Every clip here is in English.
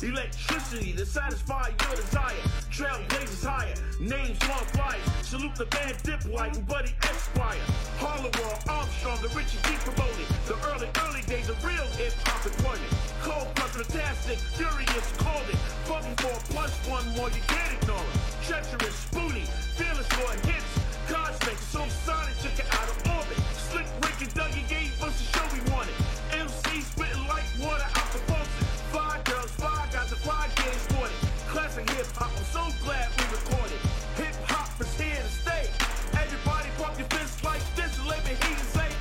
Electricity to satisfy your desire. Trailblazers higher, names long flyers. Salute the band Diplight and Buddy Esquire. Harlem World, Armstrong, the Richie G promoted. The early days of real hip-hop employment. Cold, fantastic, furious, called it. Funky for a +1 more, you can't ignore it. Treacherous, spoony, fearless for hits. Cosmic, so sonic, took it out of orbit. Slick Rick and Dougie gave us the show we wanted. MC spitting like water out the faucet. 5 girls, 5 guys, the 5 games sported. Classic hip-hop, I'm so glad we recorded. Hip-hop is here to stay. Everybody pump your fists like this and let me hear you say.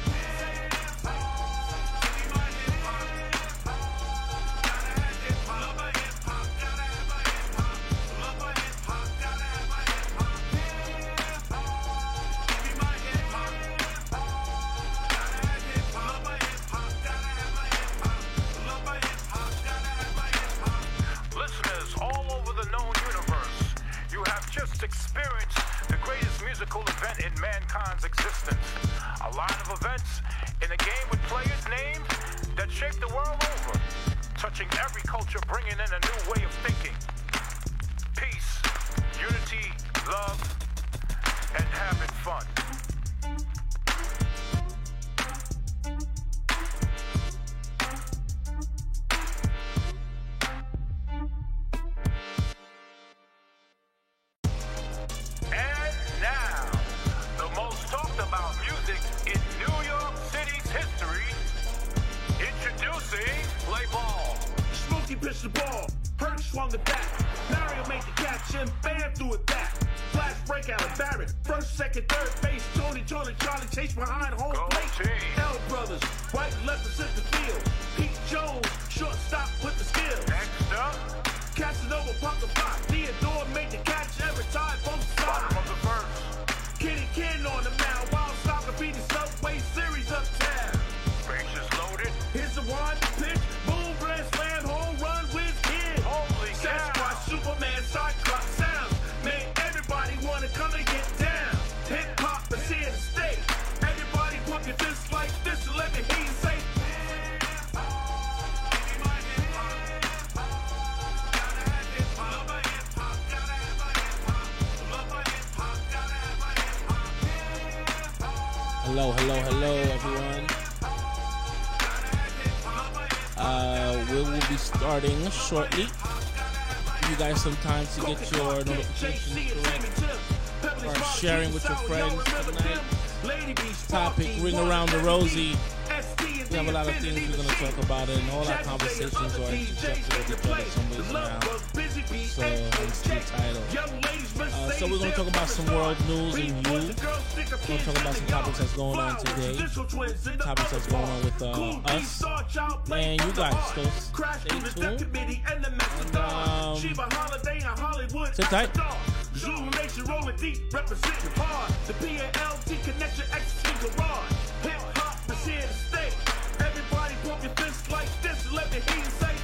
Experience the greatest musical event in mankind's existence. A line of events in a game with players named that shaped the world over, touching every culture, bringing in a new way of thinking. Peace, unity, love, and having fun. Pitched the ball, Hurt swung the bat. Mario made the catch and Bam threw it back. Flash breakout of Barrett. First, second, third base. Tony, Charlie chased behind home plate. L brothers, right, left, and center field. Pete Jones, shortstop with the skill. Next up, Casanova popped the pot. Theodore made the catch every time both sides. Bottom of the first. Kenny Ken on the mound. Wild Stock beat the Subway Series uptown. Bases loaded. Here's the one pitch. Boom, grand slam, home run with kid. Holy cow. Sasquatch, Superman, Cyclops sounds. Man, everybody wanna come and get down. Hip hop is here to stay. Everybody pump your fists like this and let me hear you say. Hello, everyone. We will be starting shortly. Give you guys some time to get your notifications correct. Or sharing with your friends tonight. Topic, Ring Around the Rosie. We have a lot of things we're going to talk about, and all our conversations are interjected with each other some ways around. So, hence the title. So we're going to talk about some world news and you. We're going to talk about some topics that's going on today. Topics that's going on with us. And you guys, so stay tuned. And, sit tight. Zoom Nation rolling deep, representing hard. The PALT connection, ecstasy garage. Hip hop is here to stay. Everybody pump your fists like this and let me hear you say.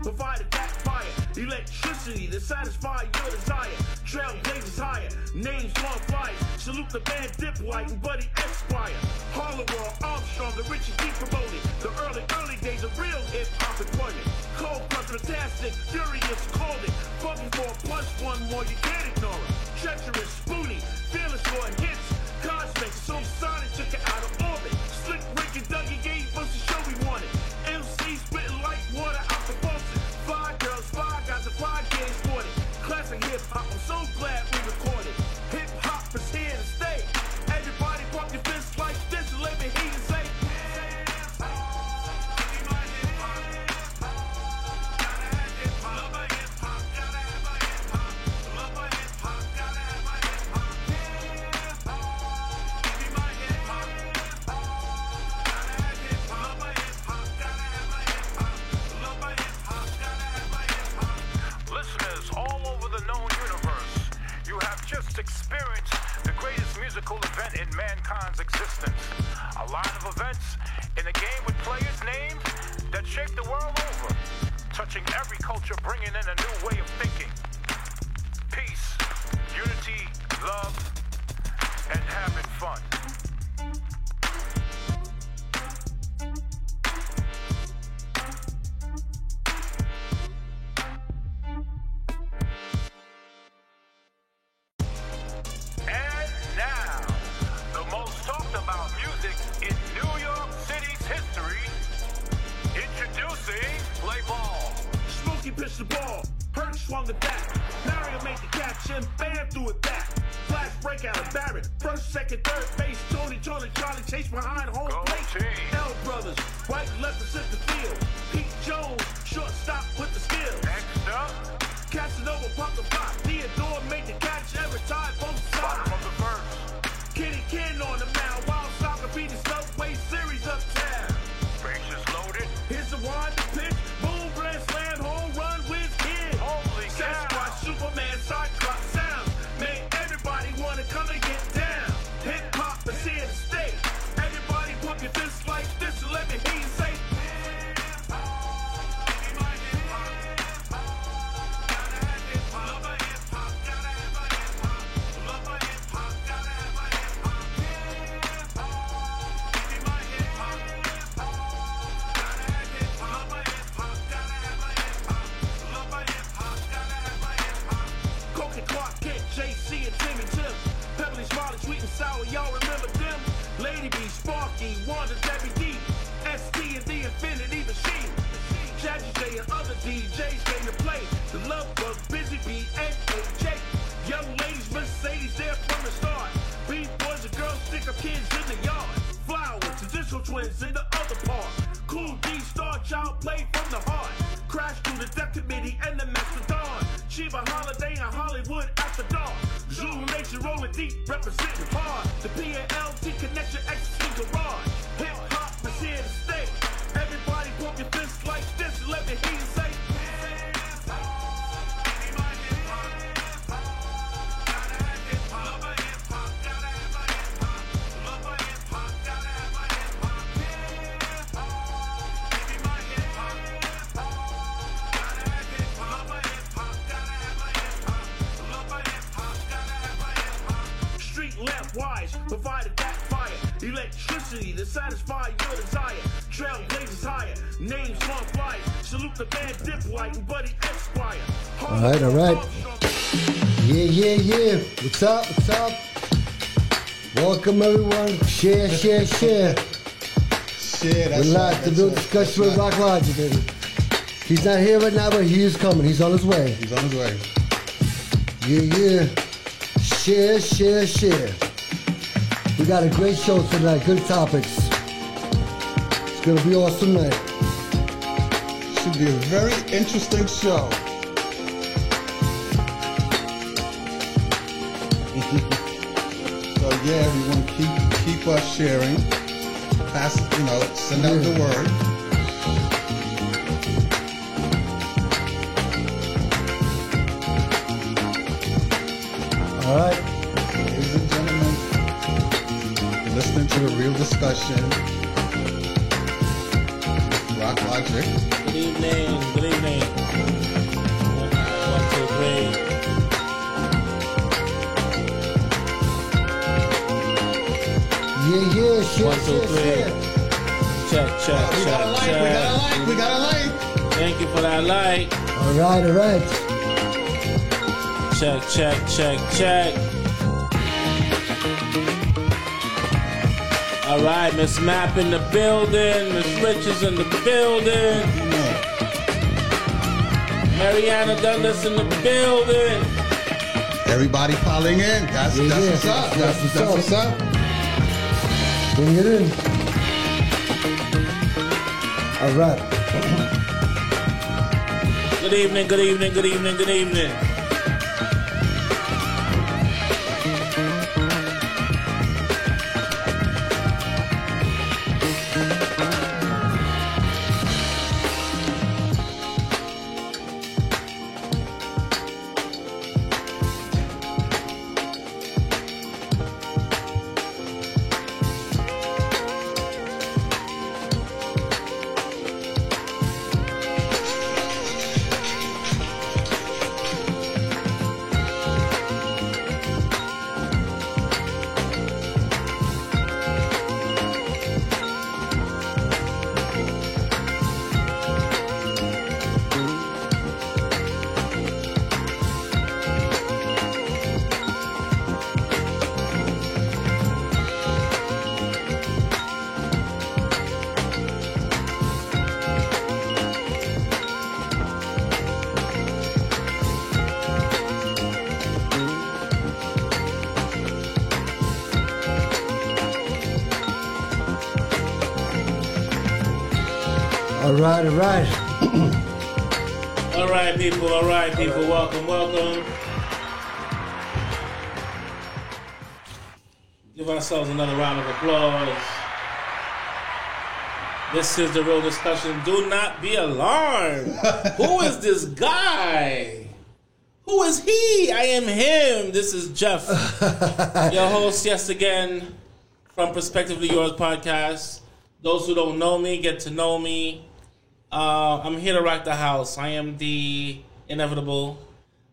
Provided backfire, electricity to satisfy your desire. Trailblazers higher, names long flyers. Salute the band Diplight and Buddy Esquire. Harlem World, Armstrong, the Richie G promoted. The early days of real hip-hop employment. Cold, fantastic, furious, called it. Funky for a +1 more, you can't ignore it. Treacherous, spoony, fearless for hits. Cosmic, so sonic, took it out of orbit. Slick Rick and Dougie gave us the show we wanted. MC spitting like water out the faucet. 5 girls, 5 guys, and 5 games sported. Classic hip-hop, I'm so glad we recorded. Hip-hop is here to stay. Everybody pump your fists like this and let me hear you say. existence. A line of events in a game with players' names that shape the world over, touching every culture, bringing in a new way of thinking. Peace, unity, love, and having fun. Pitched the ball, Hurt swung the bat. Mario made the catch and Bam threw it back. Flash breakout of Barrett. First, second, third base. Tony, Charlie chased behind home plate. L brothers, right, left to center field. Pete Jones, shortstop with the skill. Next up, Casanova popped the block. Theodore made the catch every time, both sides. Bottom of the first. Kenny Ken on the mound. Wild Soccer beat the Subway Series uptown. Bases loaded. Here's the wide pitch. Boom, grand slam, home run with kid. Holy cow. Sasquatch, Superman, Cyclops sounds. Made everybody wanna come and get down. Hip hop is here to stay. Everybody pump your fists like this and let me hear you say. JC and Timmy Tim, Pebbly, Smiley, Sweet and Sour, y'all remember them? Lady B, Sparky, Wanda, Debbie D, ST and the Infinity Machine, Jazzy J and other DJs came to play. The Love Bug, Busy B, and AJ. Young ladies, Mercedes there from the start. B-boys and girls, stick up kids in the yard. Flowers, traditional twins in the other part. Cool D, Star Child, play from the heart. Crash through the Death Committee and the Mastodon. Shiva Holiday in Hollywood after dark. Zulu Nation rolling deep, representing hard. The PALT Connection X Garage. Hip hop is here to stay. Everybody pump your fists like this and let me hear you say. Wise, provided that fire, electricity to satisfy your desire. Trailblazers higher, names on flyers. Salute the band Dipwhite and Buddy Esquire. All right. Yeah. What's up? Welcome everyone. Share. Share. That's Relax. The real discussion with Rock Logic, baby. He's not here right now, but he is coming. He's on his way. Yeah. Share. We got a great show tonight, good topics. It's gonna be awesome night. Should be a very interesting show. So yeah, we want to keep us sharing. Pass, send out the word. All right. Ladies and gentlemen, listening to the real discussion. Rock Logic. Good evening. 1, 2, 3. Yeah. 1, 2, 3. Check. We got a light. Thank you for that light. All right. Check. All right, Miss Map in the building, Miss Rich is in the building, Mariana Douglas in the building. Everybody piling in. That's what's up. That's what's up. Bring it in. All right. Good evening. All right, all right. All right, people. Welcome. Give ourselves another round of applause. This is the real discussion. Do not be alarmed. Who is this guy? Who is he? I am him. This is Jeff, your host, yes again, from Perspectively Yours podcast. Those who don't know me get to know me. I'm here to rock the house. I am the inevitable.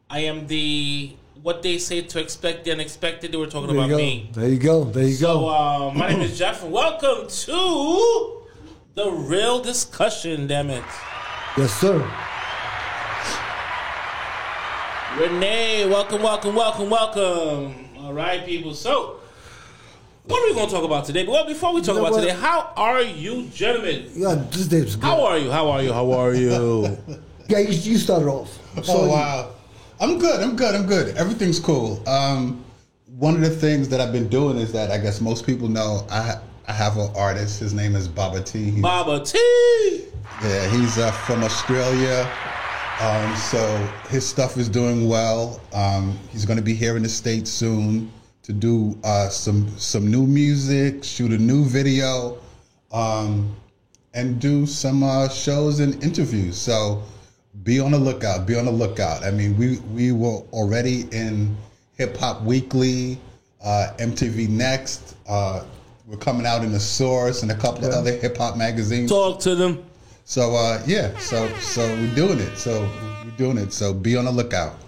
I am the what they say to expect the unexpected. They were talking about me. There you go. So, my name is Jeff, and welcome to the real discussion. Damn it, Yes, sir. Renee. Welcome. All right, people. So, what are we going to talk about today? Well, before we talk about today, how are you, gentlemen? Yeah, this day's good. How are you? Yeah, you started off. Wow. I'm good. Everything's cool. One of the things that I've been doing is that I guess most people know I have an artist. His name is Baba T. Baba T. Yeah, he's from Australia. So his stuff is doing well. He's going to be here in the States soon to do some new music, shoot a new video, and do some shows and interviews. So be on the lookout. I mean, we were already in Hip Hop Weekly, MTV Next. We're coming out in The Source and a couple of other hip hop magazines. Talk to them. So so we're doing it. So be on the lookout.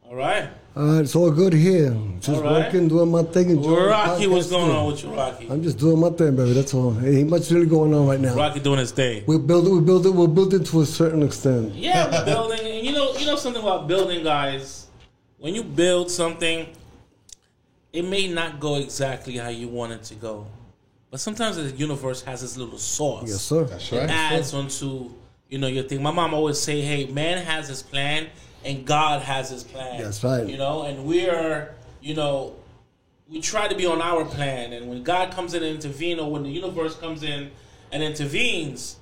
All right. It's all good here. Just working, doing my thing. Rocky, what's going on with you, Rocky? I'm just doing my thing, baby. That's all. Ain't much really going on right now. Rocky doing his thing. We're building to a certain extent. Yeah, we're building. And you know something about building, guys. When you build something, it may not go exactly how you want it to go, but sometimes the universe has this little sauce. Yes, sir. That's right. It adds onto your thing. My mom always say, "Hey, man has his plan, and God has his plan." That's right. And we're we try to be on our plan, and when God comes in and intervenes, or when the universe comes in and intervenes,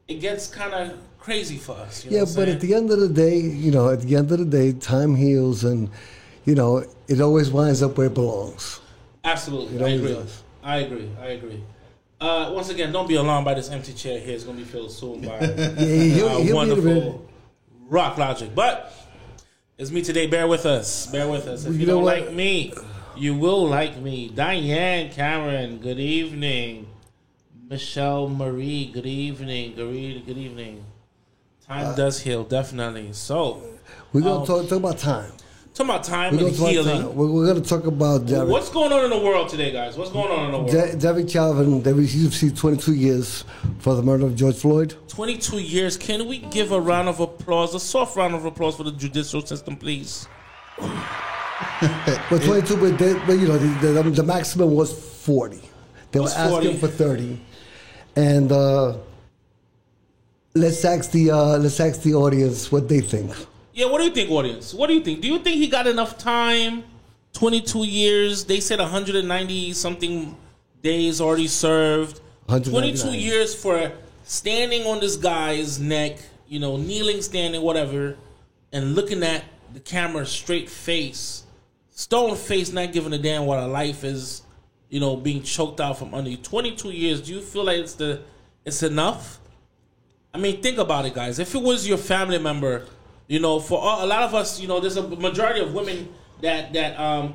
it gets kind of crazy for us. You know what I'm But saying? at the end of the day, time heals, and it always winds up where it belongs. Absolutely, It I always agree. does. I agree. Once again, don't be alarmed by this empty chair here. It's going to be filled soon by he'll be wonderful Rock Logic. But it's me today. Bear with us. If you don't like me, you will like me. Diane Cameron, good evening. Michelle Marie, good evening. Good evening. Time does heal, definitely. So, We're going to talk about time. talking about time We're and going to talk healing. time. We're going to talk about Derek. What's going on in the world today, guys? What's going on in the world? Derek Chauvin, they received 22 years for the murder of George Floyd. 22 years. Can we give a round of applause, a soft round of applause for the judicial system, please? But 22, but the maximum was 40. They were Was asking 40. for 30, and let's ask the audience what they think. Yeah, what do you think, audience? What do you think? Do you think he got enough time? 22 years. They said 190-something days already served. 22 199. years for standing on this guy's neck, kneeling, standing, whatever, and looking at the camera straight face, stone face, not giving a damn what a life is, being choked out from under you. 22 years. Do you feel like it's enough? I mean, think about it, guys. If it was your family member, for a lot of us, there's a majority of women that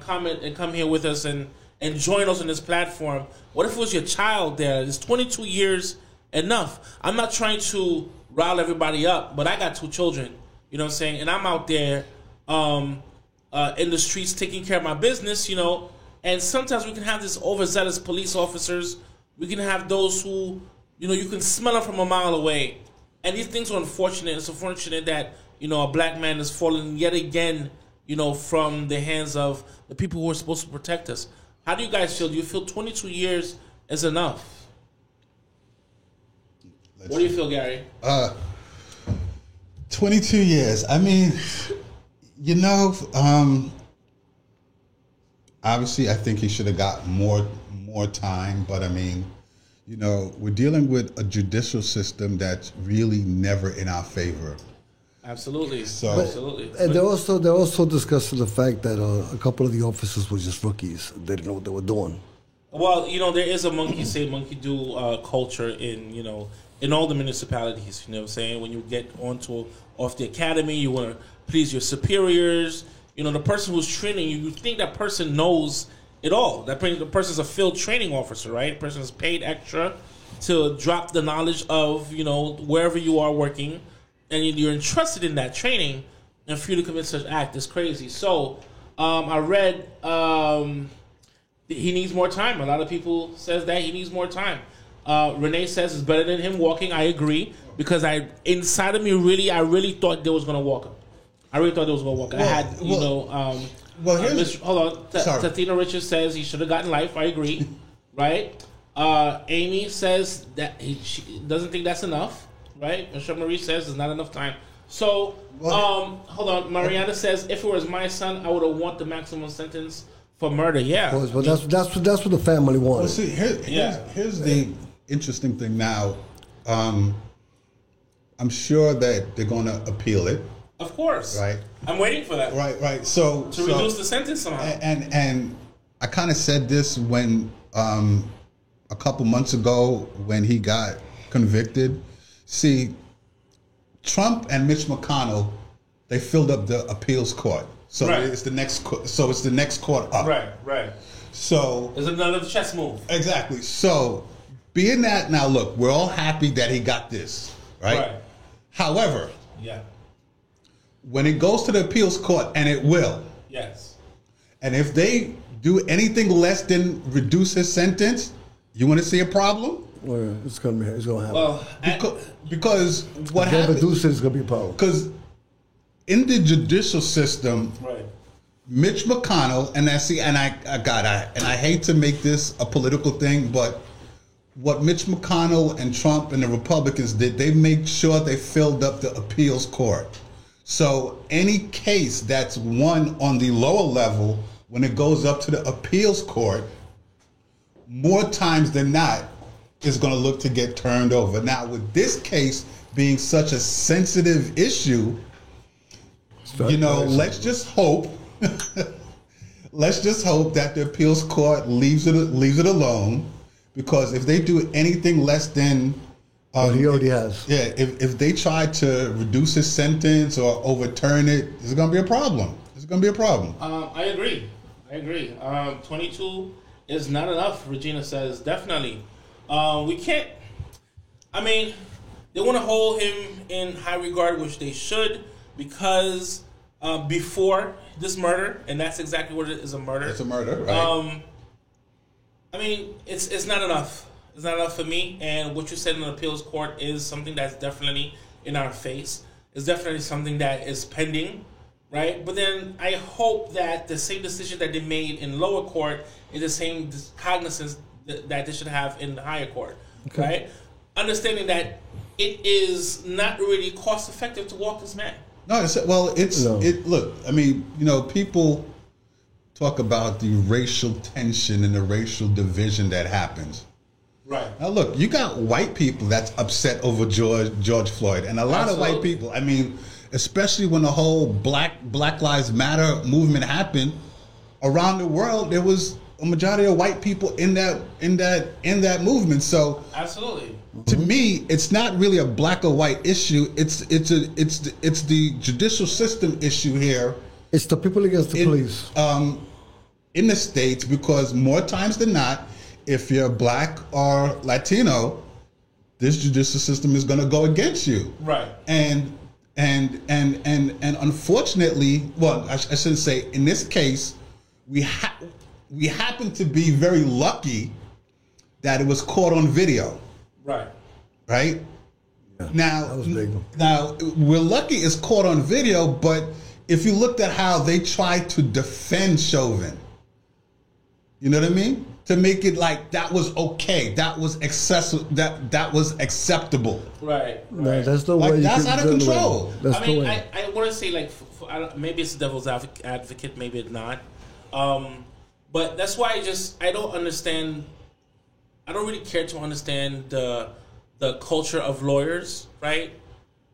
comment and come here with us and join us on this platform. What if it was your child there? Is 22 years enough? I'm not trying to rile everybody up, but I got 2 children. You know what I'm saying? And I'm out there in the streets taking care of my business, and sometimes we can have this overzealous police officers. We can have those who, you can smell them from a mile away. And these things are unfortunate. It's unfortunate that, a black man is falling yet again, from the hands of the people who are supposed to protect us. How do you guys feel? Do you feel 22 years is enough? What do you feel, Gary? 22 years. I mean, obviously I think he should have got more time, but I mean, you know, we're dealing with a judicial system that's really never in our favor. Absolutely. So- Absolutely. And they're also discussing the fact that a couple of the officers were just rookies. They didn't know what they were doing. Well, you know, there is a monkey say, monkey do culture in, you know, in all the municipalities. You know what I'm saying? When you get off the academy, you want to please your superiors. You know, the person who's training you, you think that person knows it all. The person's a field training officer, right? The person is paid extra to drop the knowledge of, you know, wherever you are working. And you're entrusted in that training, and for you to commit such act is crazy. So, I read he needs more time. A lot of people says that he needs more time. Renee says it's better than him walking. I agree, because inside of me I really thought they was gonna walk him. I really thought they was gonna walk him. I had hold on. Tatina Richards says he should have gotten life. I agree, right? Amy says that she doesn't think that's enough. Right? Michelle Marie says there's not enough time. So, hold on. Mariana says, if it was my son, I would have want the maximum sentence for murder. Yeah. Well, that's what the family wanted. Well, see, here's the interesting thing now. I'm sure that they're going to appeal it. Of course. Right. I'm waiting for that. Right. So to reduce the sentence somehow. And I kind of said this when a couple months ago when he got convicted. See, Trump and Mitch McConnell, they filled up the appeals court, so it's the next. So it's the next court up. Right. So there's another chess move. Exactly. So, being that now, look, we're all happy that he got this, right? However, when it goes to the appeals court, and it will, and if they do anything less than reduce his sentence, you want to see a problem? Well, it's gonna happen. Well, because what happens? It's gonna be a problem. Because in the judicial system, Mitch McConnell, and I hate to make this a political thing, but what Mitch McConnell and Trump and the Republicans did, they made sure they filled up the appeals court. So any case that's won on the lower level, when it goes up to the appeals court, more times than not, is going to look to get turned over. Now, with this case being such a sensitive issue, you know, let's just hope that the appeals court leaves it alone, because if they do anything less than he already has. Yeah, if they try to reduce his sentence or overturn it, it's going to be a problem. It's going to be a problem. I agree. 22 is not enough, Regina says. Definitely. We can't. I mean, they want to hold him in high regard, which they should, because before this murder, and that's exactly what it is, a murder. It's a murder, right? I mean, it's not enough. It's not enough for me. And what you said in the appeals court is something that's definitely in our face. It's definitely something that is pending, right? But then I hope that the same decision that they made in lower court is the same cognizance that they should have in the higher court, right? Understanding that it is not really cost effective to walk this man. No, look, I mean, you know, people talk about the racial tension and the racial division that happens. Right. Now, look, you got white people that's upset over George Floyd, and a lot of white people. I mean, especially when the whole Black Lives Matter movement happened around the world, there was a majority of white people in that movement. So absolutely, to me, it's not really a black or white issue. It's the judicial system issue here. It's the people against the police in the States, because more times than not, if you're black or Latino, this judicial system is going to go against you. Right. And unfortunately, well, I shouldn't say, in this case, we happen to be very lucky that it was caught on video. Right. Right? Yeah, now, that was big. Now, we're lucky it's caught on video, but if you looked at how they tried to defend Chauvin, you know what I mean? To make it like that was okay, that was accessible, that was acceptable. Right. No, that's the way. That's out of control. I mean, I want to say, like, maybe it's the devil's advocate, maybe it's not. But that's why I don't understand I don't really care to understand the culture of lawyers, right?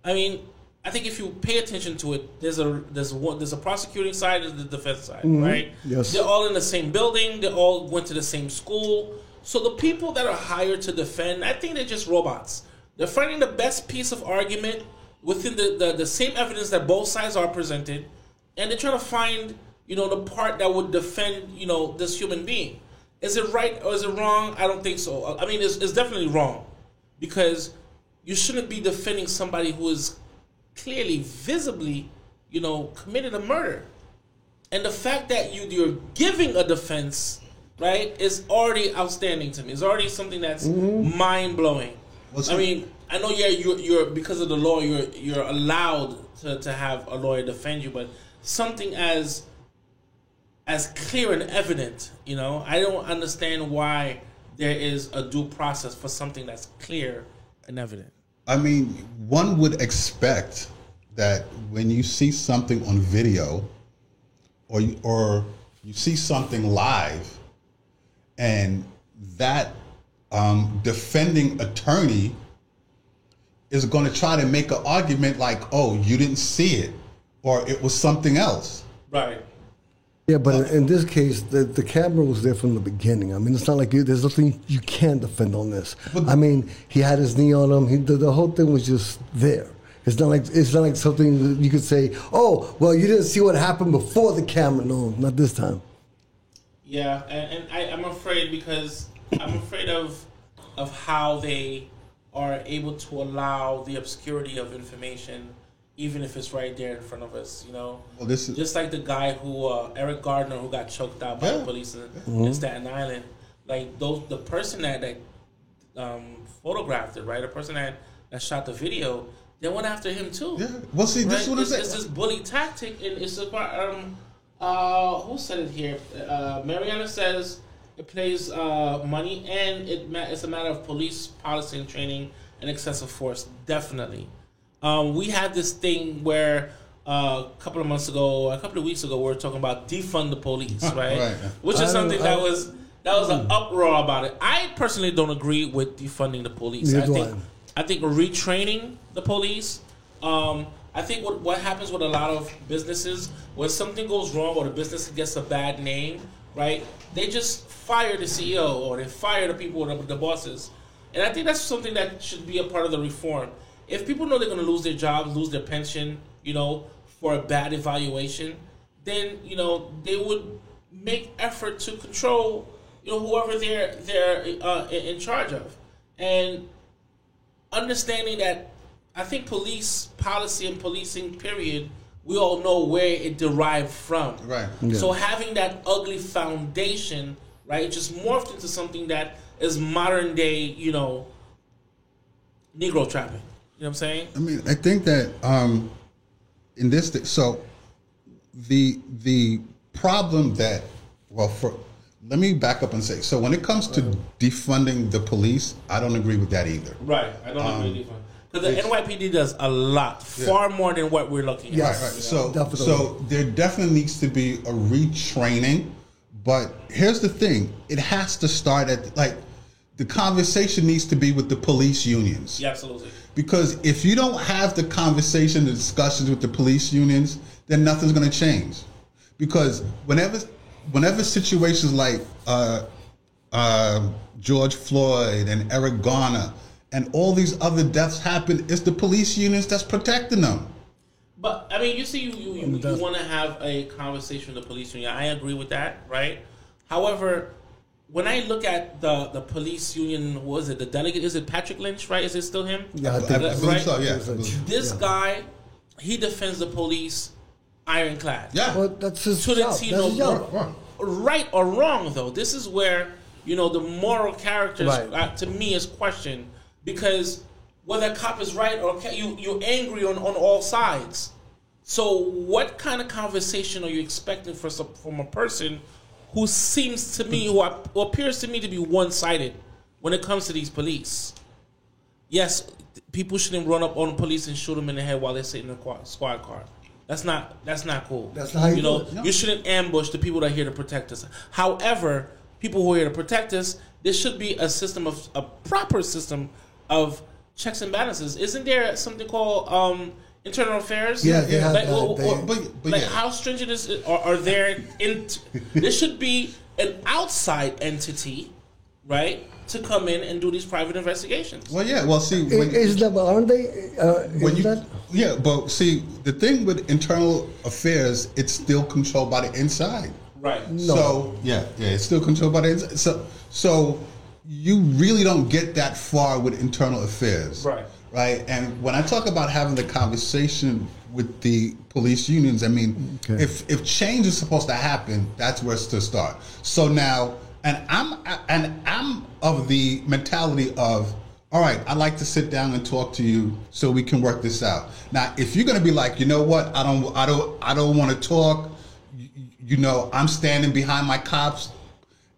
I mean, I think if you pay attention to it, there's a prosecuting side and the defense side, right? Yes. They're all in the same building. They all went to the same school. So the people that are hired to defend, I think they're just robots. They're finding the best piece of argument within the same evidence that both sides are presented, and they're trying to find, the part that would defend, this human being. Is it right or is it wrong? I don't think so. I mean, it's definitely wrong, because you shouldn't be defending somebody who is clearly, visibly, committed a murder. And the fact that you're giving a defense, right, is already outstanding to me. It's already something that's mind-blowing. I mean, I know you're because of the law, you're allowed to have a lawyer defend you, but something as clear and evident, I don't understand why there is a due process for something that's clear and evident. I mean, one would expect that when you see something on video or you see something live, and that defending attorney is going to try to make an argument like, oh, you didn't see it, or it was something else. Right. Yeah, but in this case, the camera was there from the beginning. I mean, it's not like there's nothing you can't defend on this. I mean, he had his knee on him. The whole thing was just there. It's not like something that you could say, oh, well, you didn't see what happened before the camera. No, not this time. Yeah, and I'm afraid, because I'm afraid of how they are able to allow the obscurity of information, even if it's right there in front of us, Well, this is just like the guy Eric Gardner, who got choked out by the police in Staten Island. Like the person that photographed it, right? The person that shot the video, they went after him too. Yeah. Well, see, this is what it's this bully tactic, and it's about who said it here? Mariana says it plays money, and it's a matter of police policy and training and excessive force. Definitely. We had this thing where a couple of weeks ago, we were talking about defund the police, right? Right. Which is something that was an uproar about it. I personally don't agree with defunding the police. I think retraining the police. I think what happens with a lot of businesses, when something goes wrong or the business gets a bad name, right? They just fire the CEO or they fire the people, the bosses. And I think that's something that should be a part of the reform. If people know they're going to lose their jobs, lose their pension, for a bad evaluation, then, they would make effort to control, whoever they're in charge of. And understanding that, I think police policy and policing, period, we all know where it derived from. Right. Yeah. So having that ugly foundation, right, it just morphed into something that is modern day, Negro trapping. You know what I'm saying? I mean, I think that in this, so the problem that, let me back up and say, so when it comes to defunding the police, I don't agree with that either. Right, I don't agree with defund. Because the NYPD does a lot, far more than what we're looking at. Yes. Right. So there definitely needs to be a retraining, but here's the thing: it has to start at the conversation needs to be with the police unions. Yeah, absolutely. Because if you don't have the conversation, the discussions with the police unions, then nothing's going to change. Because whenever situations like George Floyd and Eric Garner and all these other deaths happen, it's the police unions that's protecting them. But, I mean, you see, you want to have a conversation with the police union. I agree with that, right? However, when I look at the police union, what was it, the delegate, is it Patrick Lynch, right? Is it still him? Yeah, I think believe so, yeah. This guy, he defends the police ironclad. Yeah. Well, that's his To the job. T, That's his no, job. right or wrong, though, this is where, the moral character, Right. to me, is questioned. Because whether a cop is right or you're angry on all sides. So what kind of conversation are you expecting from a person who seems to me, who appears to me to be one-sided when it comes to these police? Yes, people shouldn't run up on police and shoot them in the head while they're sitting in a squad car. That's not cool. That's not how you do it. You shouldn't ambush the people that are here to protect us. However, people who are here to protect us there should be a proper system of checks and balances. Isn't there something called internal affairs? Yeah, they have like, that. Like how stringent is it? Are there? There should be an outside entity, right, to come in and do these private investigations. Well, yeah. Well, see, aren't they? Yeah, but see, the thing with internal affairs, it's still controlled by the inside. Right. No. So yeah, it's still controlled by the inside. So you really don't get that far with internal affairs. Right. Right. And when I talk about having the conversation with the police unions, I mean, if change is supposed to happen, that's where it's to start. So now, and I'm of the mentality of, all right, I'd like to sit down and talk to you so we can work this out. Now, if you're going to be like, you know what, I don't want to talk. You know, I'm standing behind my cops,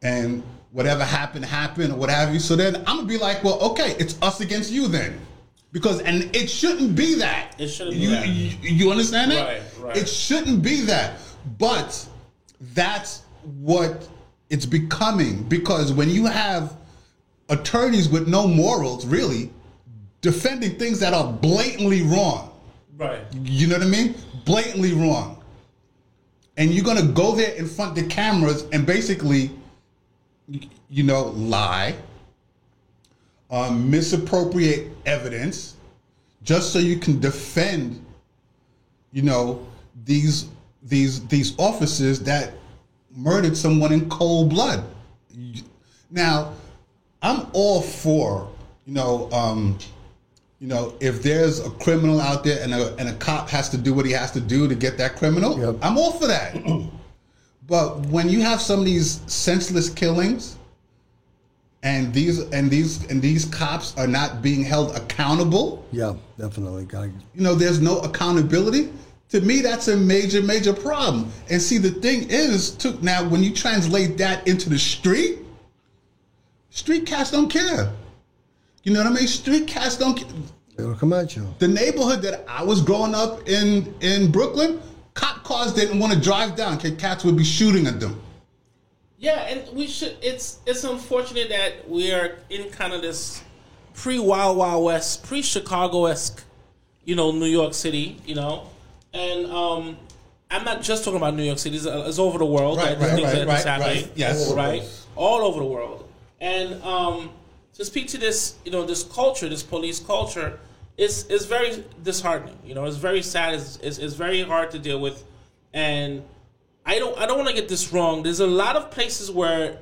and whatever happened, or what have you. So then I'm gonna be like, well, okay, it's us against you then, and it shouldn't be that. It shouldn't be that. You understand that? Right. It shouldn't be that, but that's what it's becoming, because when you have attorneys with no morals, really, defending things that are blatantly wrong. Right. You know what I mean? Blatantly wrong. And you're going to go there in front of the cameras and basically, you know, lie, misappropriate evidence, just so you can defend, you know, these officers that murdered someone in cold blood. Now, I'm all for, you know, if there's a criminal out there and a cop has to do what he has to do to get that criminal, Yep. I'm all for that. But when you have some of these senseless killings, and these cops are not being held accountable, Yeah, definitely. you know, there's no accountability. To me, that's a major problem. And see, the thing is, now when you translate that into the street cats don't care. You know what I mean? Street cats don't care. They'll come at you. The neighborhood that I was growing up in Brooklyn, cop cars didn't want to drive down because cats would be shooting at them. Yeah, and we should. It's unfortunate that we are in kind of this pre-Wild Wild West, pre-Chicago-esque, you know, New York City, you know, and I'm not just talking about New York City; it's over the world. Right, yes, right, all over the world. And to speak to this, you know, this culture, this police culture, is very disheartening. You know, it's very sad. It's very hard to deal with, and I don't want to get this wrong. There's a lot of places where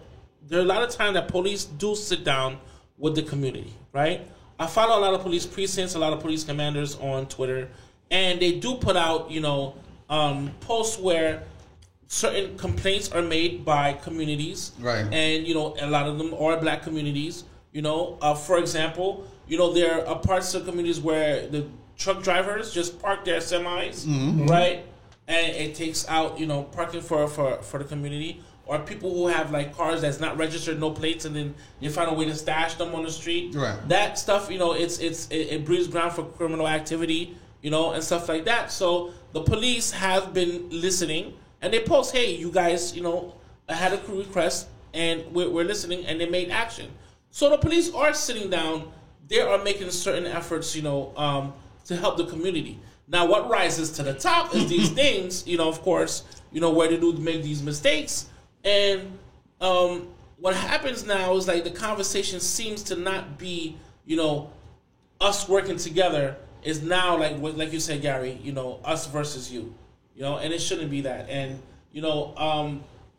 there are a lot of times that police do sit down with the community, right? I follow a lot of police precincts, a lot of police commanders on Twitter, and they do put out, you know, posts where certain complaints are made by communities, right? And you know, a lot of them are black communities. You know, for example, you know, there are parts of communities where the truck drivers just park their semis, right? And it takes out, you know, parking for the community, or people who have like cars that's not registered, no plates, and then you find a way to stash them on the street. Right. That stuff, you know, it breeds ground for criminal activity, you know, and stuff like that. So the police have been listening, and they post, hey, you guys, you know, I had a request, and we're listening, and they made action. So the police are sitting down. They are making certain efforts, you know, to help the community. Now, what rises to the top is these things, you know, of course, you know, where they do make these mistakes. And what happens now is like the conversation seems to not be, you know, us working together. Is now like you said, Gary, you know, us versus you, you know, and it shouldn't be that. And, you know,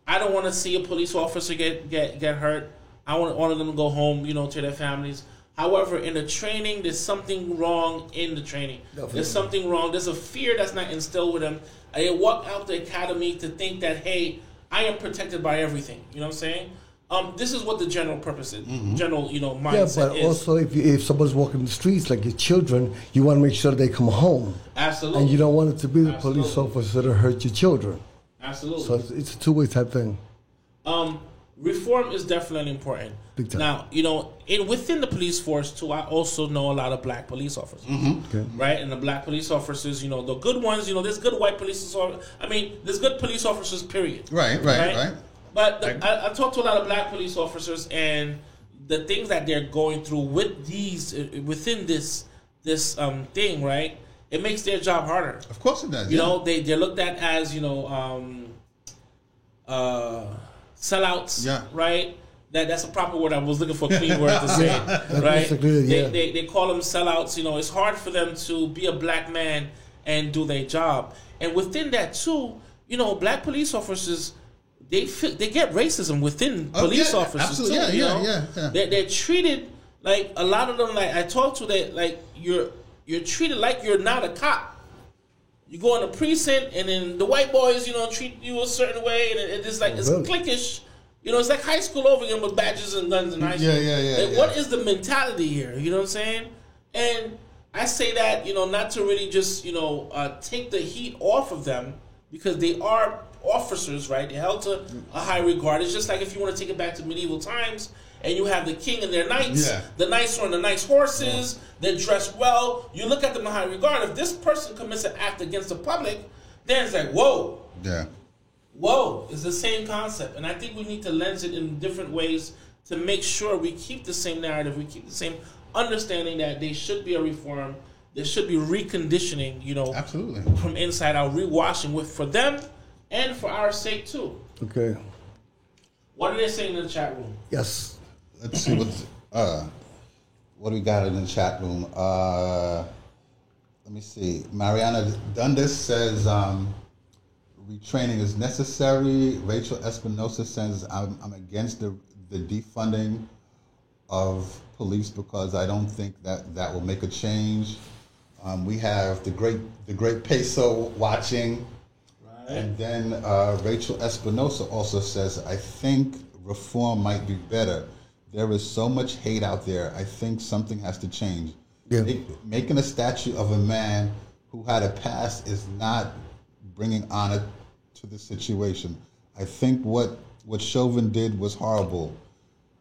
I don't want to see a police officer get hurt. I want all of them to go home, you know, to their families. However, in the training, there's something wrong in the training. Definitely. There's something wrong. There's a fear that's not instilled with them. They walk out the academy to think that, hey, I am protected by everything. You know what I'm saying? This is what the general purpose is. General, you know, mindset is. Yeah, but also if someone's walking the streets, like your children, you want to make sure they come home. Absolutely. And you don't want it to be the police officer to hurt your children. Absolutely. So it's a two-way type thing. Reform is definitely important. Big time. Now, you know, within the police force, too, I also know a lot of black police officers. Okay. Right? And the black police officers, you know, the good ones, you know, there's good white police officers. I mean, there's good police officers, period. Right. But I talked to a lot of black police officers, and the things that they're going through with these within this thing, right? It makes their job harder. Of course it does. You know, they're looked at as, you know, sellouts, right? That's a proper word. I was looking for a clean word to say, right? They call them sellouts. You know, it's hard for them to be a black man and do their job. And within that too, you know, black police officers, they get racism within police officers absolutely. too. Yeah. They're treated like, a lot of them, like I talked to, that like you're treated like you're not a cop. You go in the precinct, and then the white boys, you know, treat you a certain way, and it's like it's cliquish. You know, it's like high school over again with badges and guns in high school. Like, what is the mentality here? You know what I'm saying? And I say that, you know, not to really just, you know, take the heat off of them, because they are officers, right? They're held to a high regard. It's just like if you want to take it back to medieval times, and you have the king and their knights. The knights are on the nice horses. They're dressed well. You look at them in high regard. If this person commits an act against the public, then it's like, whoa. Whoa. It's the same concept. And I think we need to lens it in different ways to make sure we keep the same narrative. We keep the same understanding that there should be a reform. There should be reconditioning, you know. Absolutely. From inside out, rewashing for them and for our sake too. Okay. What are they saying in the chat room? Yes. Let's see what do we got in the chat room. Let me see. Mariana Dundas says retraining is necessary. Rachel Espinosa says I'm against the defunding of police because I don't think that will make a change. We have the great Peso watching. Right. And then Rachel Espinosa also says, I think reform might be better. There is so much hate out there. I think something has to change. Yeah. Making a statue of a man who had a past is not bringing honor to the situation. I think what Chauvin did was horrible.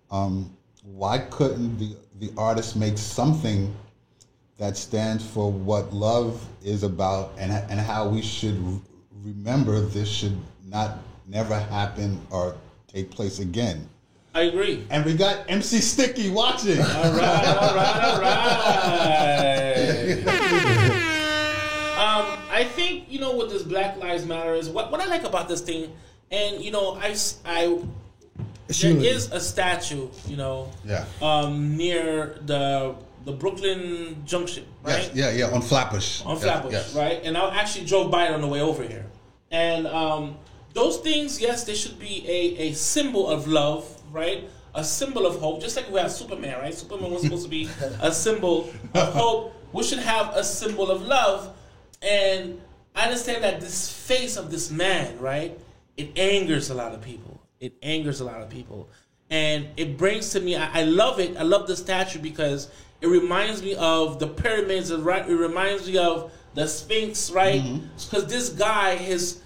Why couldn't the artist make something that stands for what love is about and how we should remember this should never happen or take place again? I agree. And we got MC Sticky watching. All right. I think, you know, what this Black Lives Matter is, what I like about this thing, and, you know, there is a statue, you know, near the Brooklyn Junction, right? Yes, yeah, on Flatbush. Right? And I actually drove by it on the way over here. And those things, yes, they should be a symbol of love, right? A symbol of hope, just like we have Superman, right? Superman was supposed to be a symbol of hope. We should have a symbol of love. And I understand that this face of this man, right, it angers a lot of people. And it brings to me, I love it. I love the statue because it reminds me of the pyramids, right? It reminds me of the Sphinx, right? Because this guy, his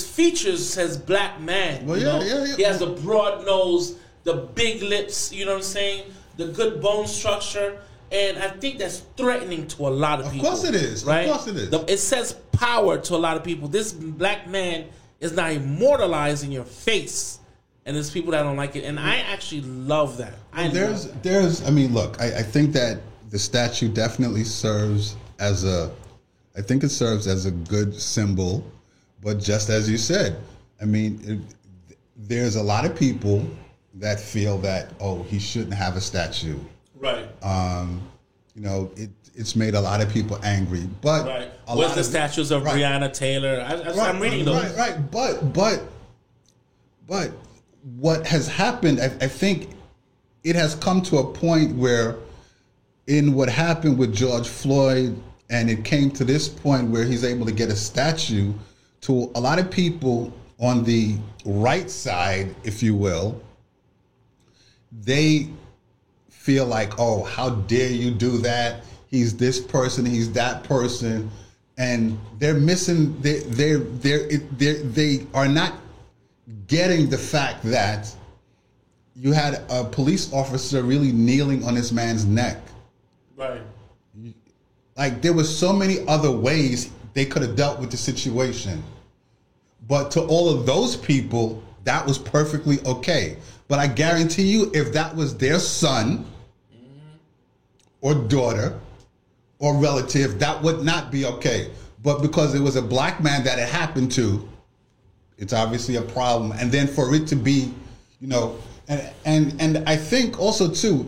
features says black man. Well, you know? He has the broad nose, the big lips, you know what I'm saying? The good bone structure. And I think that's threatening to a lot of people. Of course it is. Right? Of course it is. It says power to a lot of people. This black man is not immortalized in your face. And there's people that don't like it. And I actually love that. I look, I think that the statue definitely serves as a good symbol. But just as you said, I mean, there's a lot of people that feel that, he shouldn't have a statue. Right. You know, it's made a lot of people angry. But where's the statues of Breonna Taylor? I'm reading those. Right. But what has happened, I think it has come to a point where in what happened with George Floyd, and it came to this point where he's able to get a statue, to a lot of people on the right side, if you will, they feel like, how dare you do that? He's this person, he's that person, and they're missing. They are not getting the fact that you had a police officer really kneeling on this man's neck. Right. Like, there were so many other ways they could have dealt with the situation. But to all of those people, that was perfectly okay. But I guarantee you, if that was their son or daughter or relative, that would not be okay. But because it was a black man that it happened to, it's obviously a problem. And then for it to be, you know, and I think also too,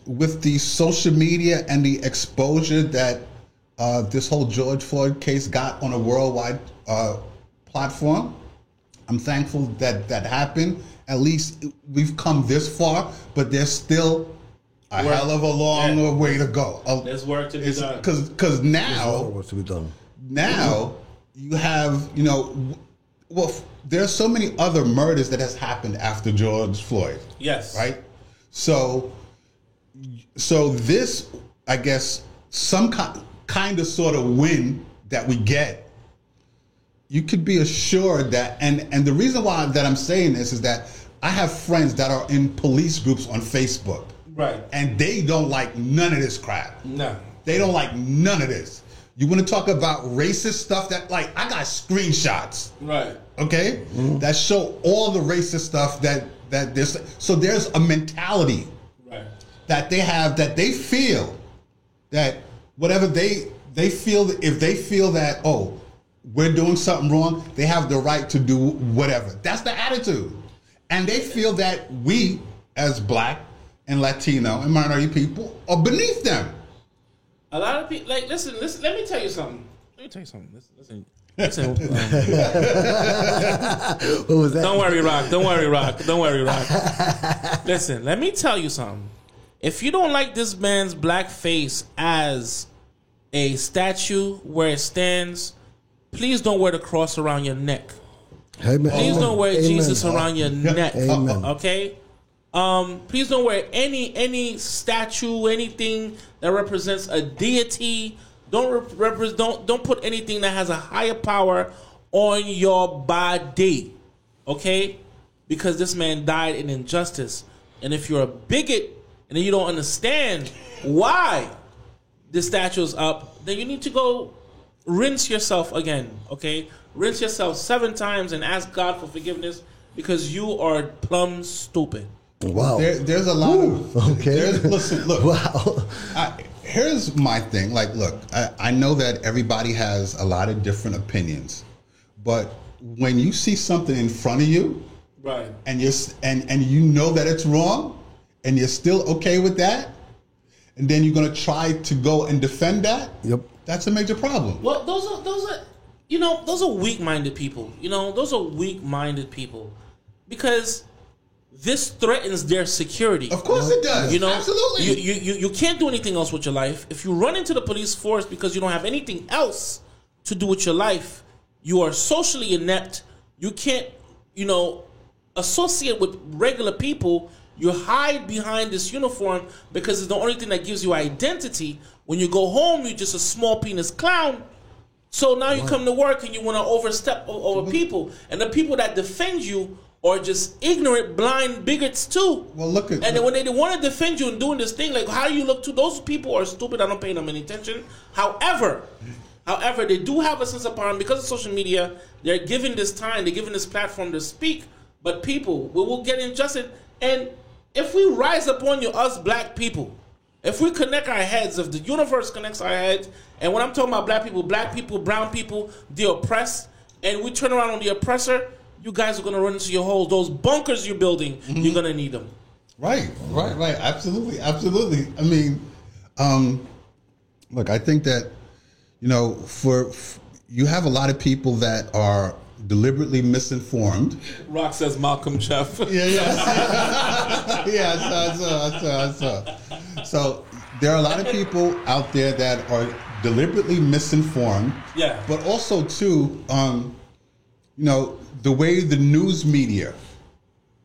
with the social media and the exposure that this whole George Floyd case got on a worldwide platform, I'm thankful that that happened. At least we've come this far, but there's still a hell of a long way to go. There's work to be done. Because now, work to be done. Now you have, you know, well, there's so many other murders that has happened after George Floyd. Yes. Right. So this, I guess, some kind of sort of win that we get. You could be assured that, and the reason why that I'm saying this is that I have friends that are in police groups on Facebook. Right. And they don't like none of this crap. No. They don't like none of this. You want to talk about racist stuff that, like, I got screenshots. Right. Okay? Mm-hmm. That show all the racist stuff that there's. So there's a mentality that they have, that they feel that whatever they feel, if they feel that, oh, we're doing something wrong, they have the right to do whatever. That's the attitude. And they feel that we, as black and Latino and minority people, are beneath them. A lot of people, like, listen, let me tell you something. Listen. What was that? Don't worry, Rock. Listen, let me tell you something. If you don't like this man's black face as a statue where it stands, please don't wear the cross around your neck. Amen. Please don't wear Amen. Jesus around your neck. Amen. Okay? Please don't wear any statue, anything that represents a deity. Don't put anything that has a higher power on your body. Okay? Because this man died in injustice. And if you're a bigot and you don't understand why this statue is up, then you need to go rinse yourself again, okay? Rinse yourself 7 times and ask God for forgiveness, because you are plumb stupid. Wow. There's a lot of... Okay. Listen, look. Wow. Here's my thing. Like, look, I know that everybody has a lot of different opinions, but when you see something in front of you, right, and you know that it's wrong, and you're still okay with that, and then you're going to try to go and defend that, yep, that's a major problem. Well, those are weak-minded people. Those are weak-minded people, because this threatens their security. Of course it does. Absolutely. You can't do anything else with your life. If you run into the police force because you don't have anything else to do with your life, you are socially inept. You can't, associate with regular people. You hide behind this uniform because it's the only thing that gives you identity. When you go home, you're just a small penis clown. So now you come to work and you want to overstep over people. And the people that defend you are just ignorant, blind bigots too. Well, look at... And then when they want to defend you and doing this thing, like, how do you look to? Those people are stupid. I don't pay them any attention. However, they do have a sense of power. And because of social media, they're given this time, they're given this platform to speak. But people, we will get injustice. And if we rise upon you, us black people, if we connect our heads, if the universe connects our heads, and when I'm talking about black people, brown people, the oppressed, and we turn around on the oppressor, you guys are going to run into your holes. Those bunkers you're building, you're going to need them. Right. Absolutely. I mean, look, I think that, you have a lot of people that are deliberately misinformed. Rock says Malcolm Jeff. Yeah. So there are a lot of people out there that are deliberately misinformed. Yeah. But also too, the way the news media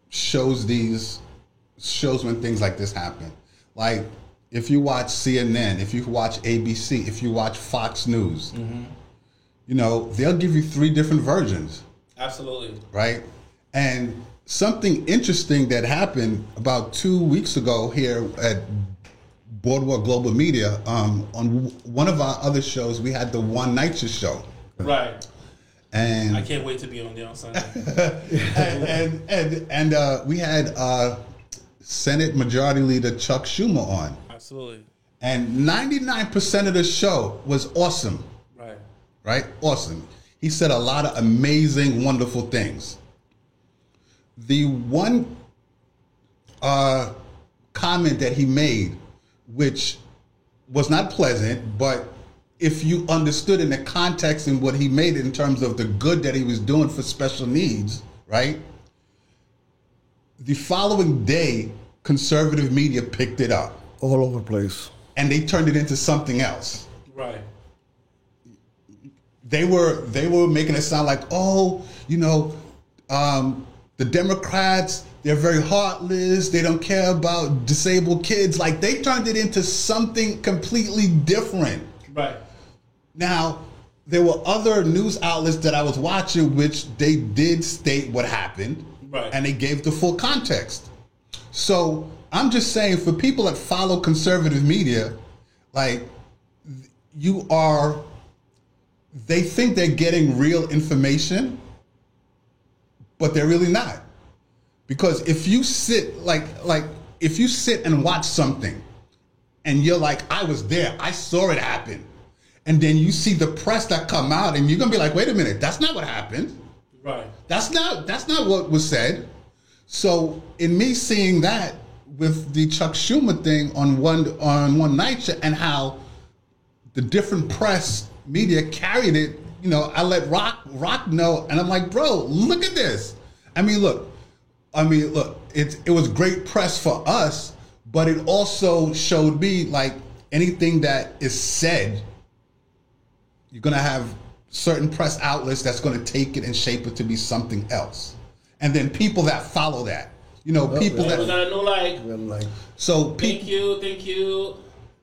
shows when things like this happen. Like, if you watch CNN, if you watch ABC, if you watch Fox News, they'll give you 3 different versions. Absolutely. Right? And something interesting that happened about 2 weeks ago here at Boardwalk Global Media, on one of our other shows, we had the One Night show. Right. And I can't wait to be on there on Sunday. and we had Senate Majority Leader Chuck Schumer on. Absolutely. And 99% of the show was awesome. Right. Right? Awesome. He said a lot of amazing, wonderful things. The one comment that he made, which was not pleasant, but if you understood in the context and what he made in terms of the good that he was doing for special needs, right? The following day, conservative media picked it up. All over the place. And they turned it into something else. Right. They were making it sound like, oh, you know, the Democrats, they're very heartless. They don't care about disabled kids. Like, they turned it into something completely different. Right. Now, there were other news outlets that I was watching which they did state what happened. Right. And they gave the full context. So I'm just saying, for people that follow conservative media, like, they think they're getting real information, but they're really not. Because if you sit if you sit and watch something and you're like, I was there, I saw it happen, and then you see the press that come out and you're gonna be like, wait a minute, that's not what happened. Right. That's not what was said. So in me seeing that with the Chuck Schumer thing on one night show, and how the different press media carried it, you know, I let Rock know, and I'm like, bro, look at this. I mean, look, it was great press for us, but it also showed me, like, anything that is said, you're gonna have certain press outlets that's gonna take it and shape it to be something else, and then people that follow that, you know, people that we got a new like. So Thank you,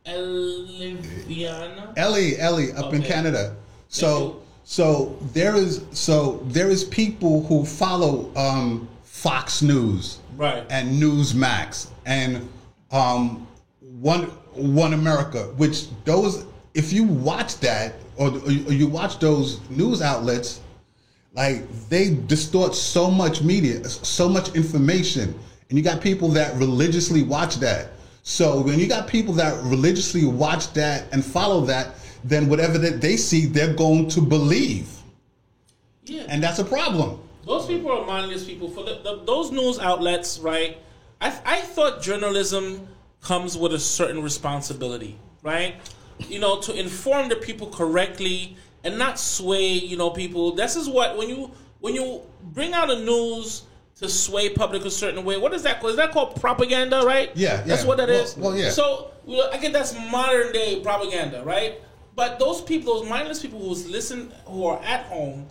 Eliviana. Ellie up in Canada. So there is people who follow Fox News, right, and Newsmax, and One America, which those, if you watch that or you watch those news outlets, like, they distort so much media, so much information, and you got people that religiously watch that. So when you got people that religiously watch that and follow that, then whatever that they see, they're going to believe. Yeah. And that's a problem. Those people are mindless people. For those news outlets, right? I thought journalism comes with a certain responsibility, right? You know, to inform the people correctly and not sway, you know, people. This is what, when you bring out a news to sway public a certain way, what is that called? Is that called propaganda, right? Yeah. That's what that is? Well, yeah. So, I get that's modern day propaganda, right? But those people, those mindless people who are at home,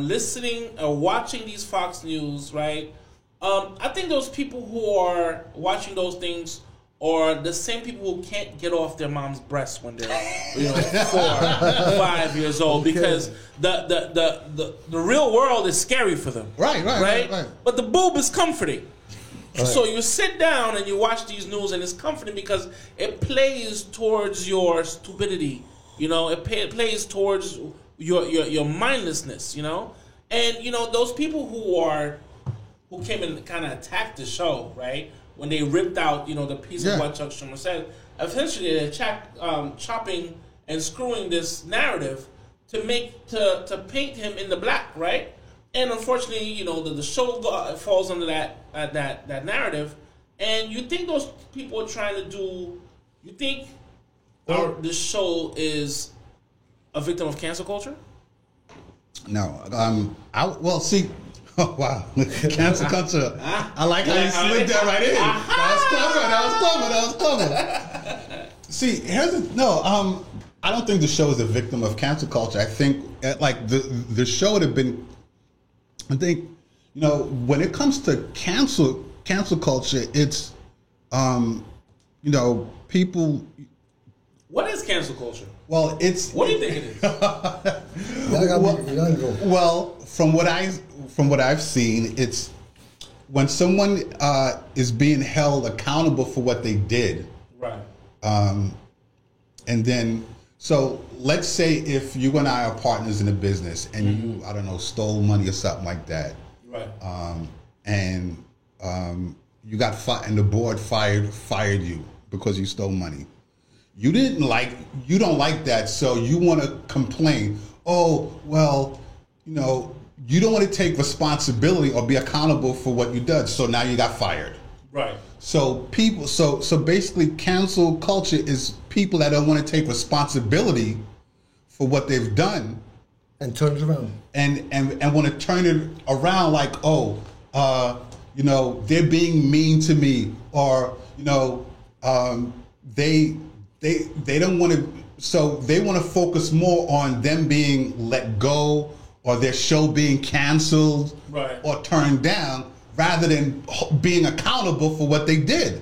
listening or watching these Fox News, right? I think those people who are watching those things are the same people who can't get off their mom's breast when they're 4 or 5 years old, because the real world is scary for them. Right. But the boob is comforting. Right. So you sit down and you watch these news, and it's comforting because it plays towards your stupidity. You know, it plays towards your mindlessness. You know, and you know those people who came and kind of attacked the show, right? When they ripped out, you know, the piece of what Chuck Schumer said, essentially they're chopping and screwing this narrative to paint him in the black, right? And unfortunately, you know, the show falls under that narrative. And you think those people are trying to do? You think this show is a victim of cancel culture? No. See. Oh, wow. Cancel culture. I like how you slid that right in. That was clever. See, I don't think the show is a victim of cancel culture. I think, like, the show would have been, I think, you know, when it comes to cancel culture, it's, you know, people. What is cancel culture? Well, it's. What do you think it is? Well, from what I've seen, it's when someone is being held accountable for what they did, right? And then So let's say if you and I are partners in a business and you, I don't know, stole money or something like that. Right. And you got fired, and the board fired you because you stole money. You don't like that, so you want to complain. Oh, well, you don't want to take responsibility or be accountable for what you did. So now you got fired. Right. So so basically, cancel culture is people that don't want to take responsibility for what they've done and turn it around and want to turn it around like, they're being mean to me, or they don't want to. So they want to focus more on them being let go or their show being canceled or turned down, rather than being accountable for what they did.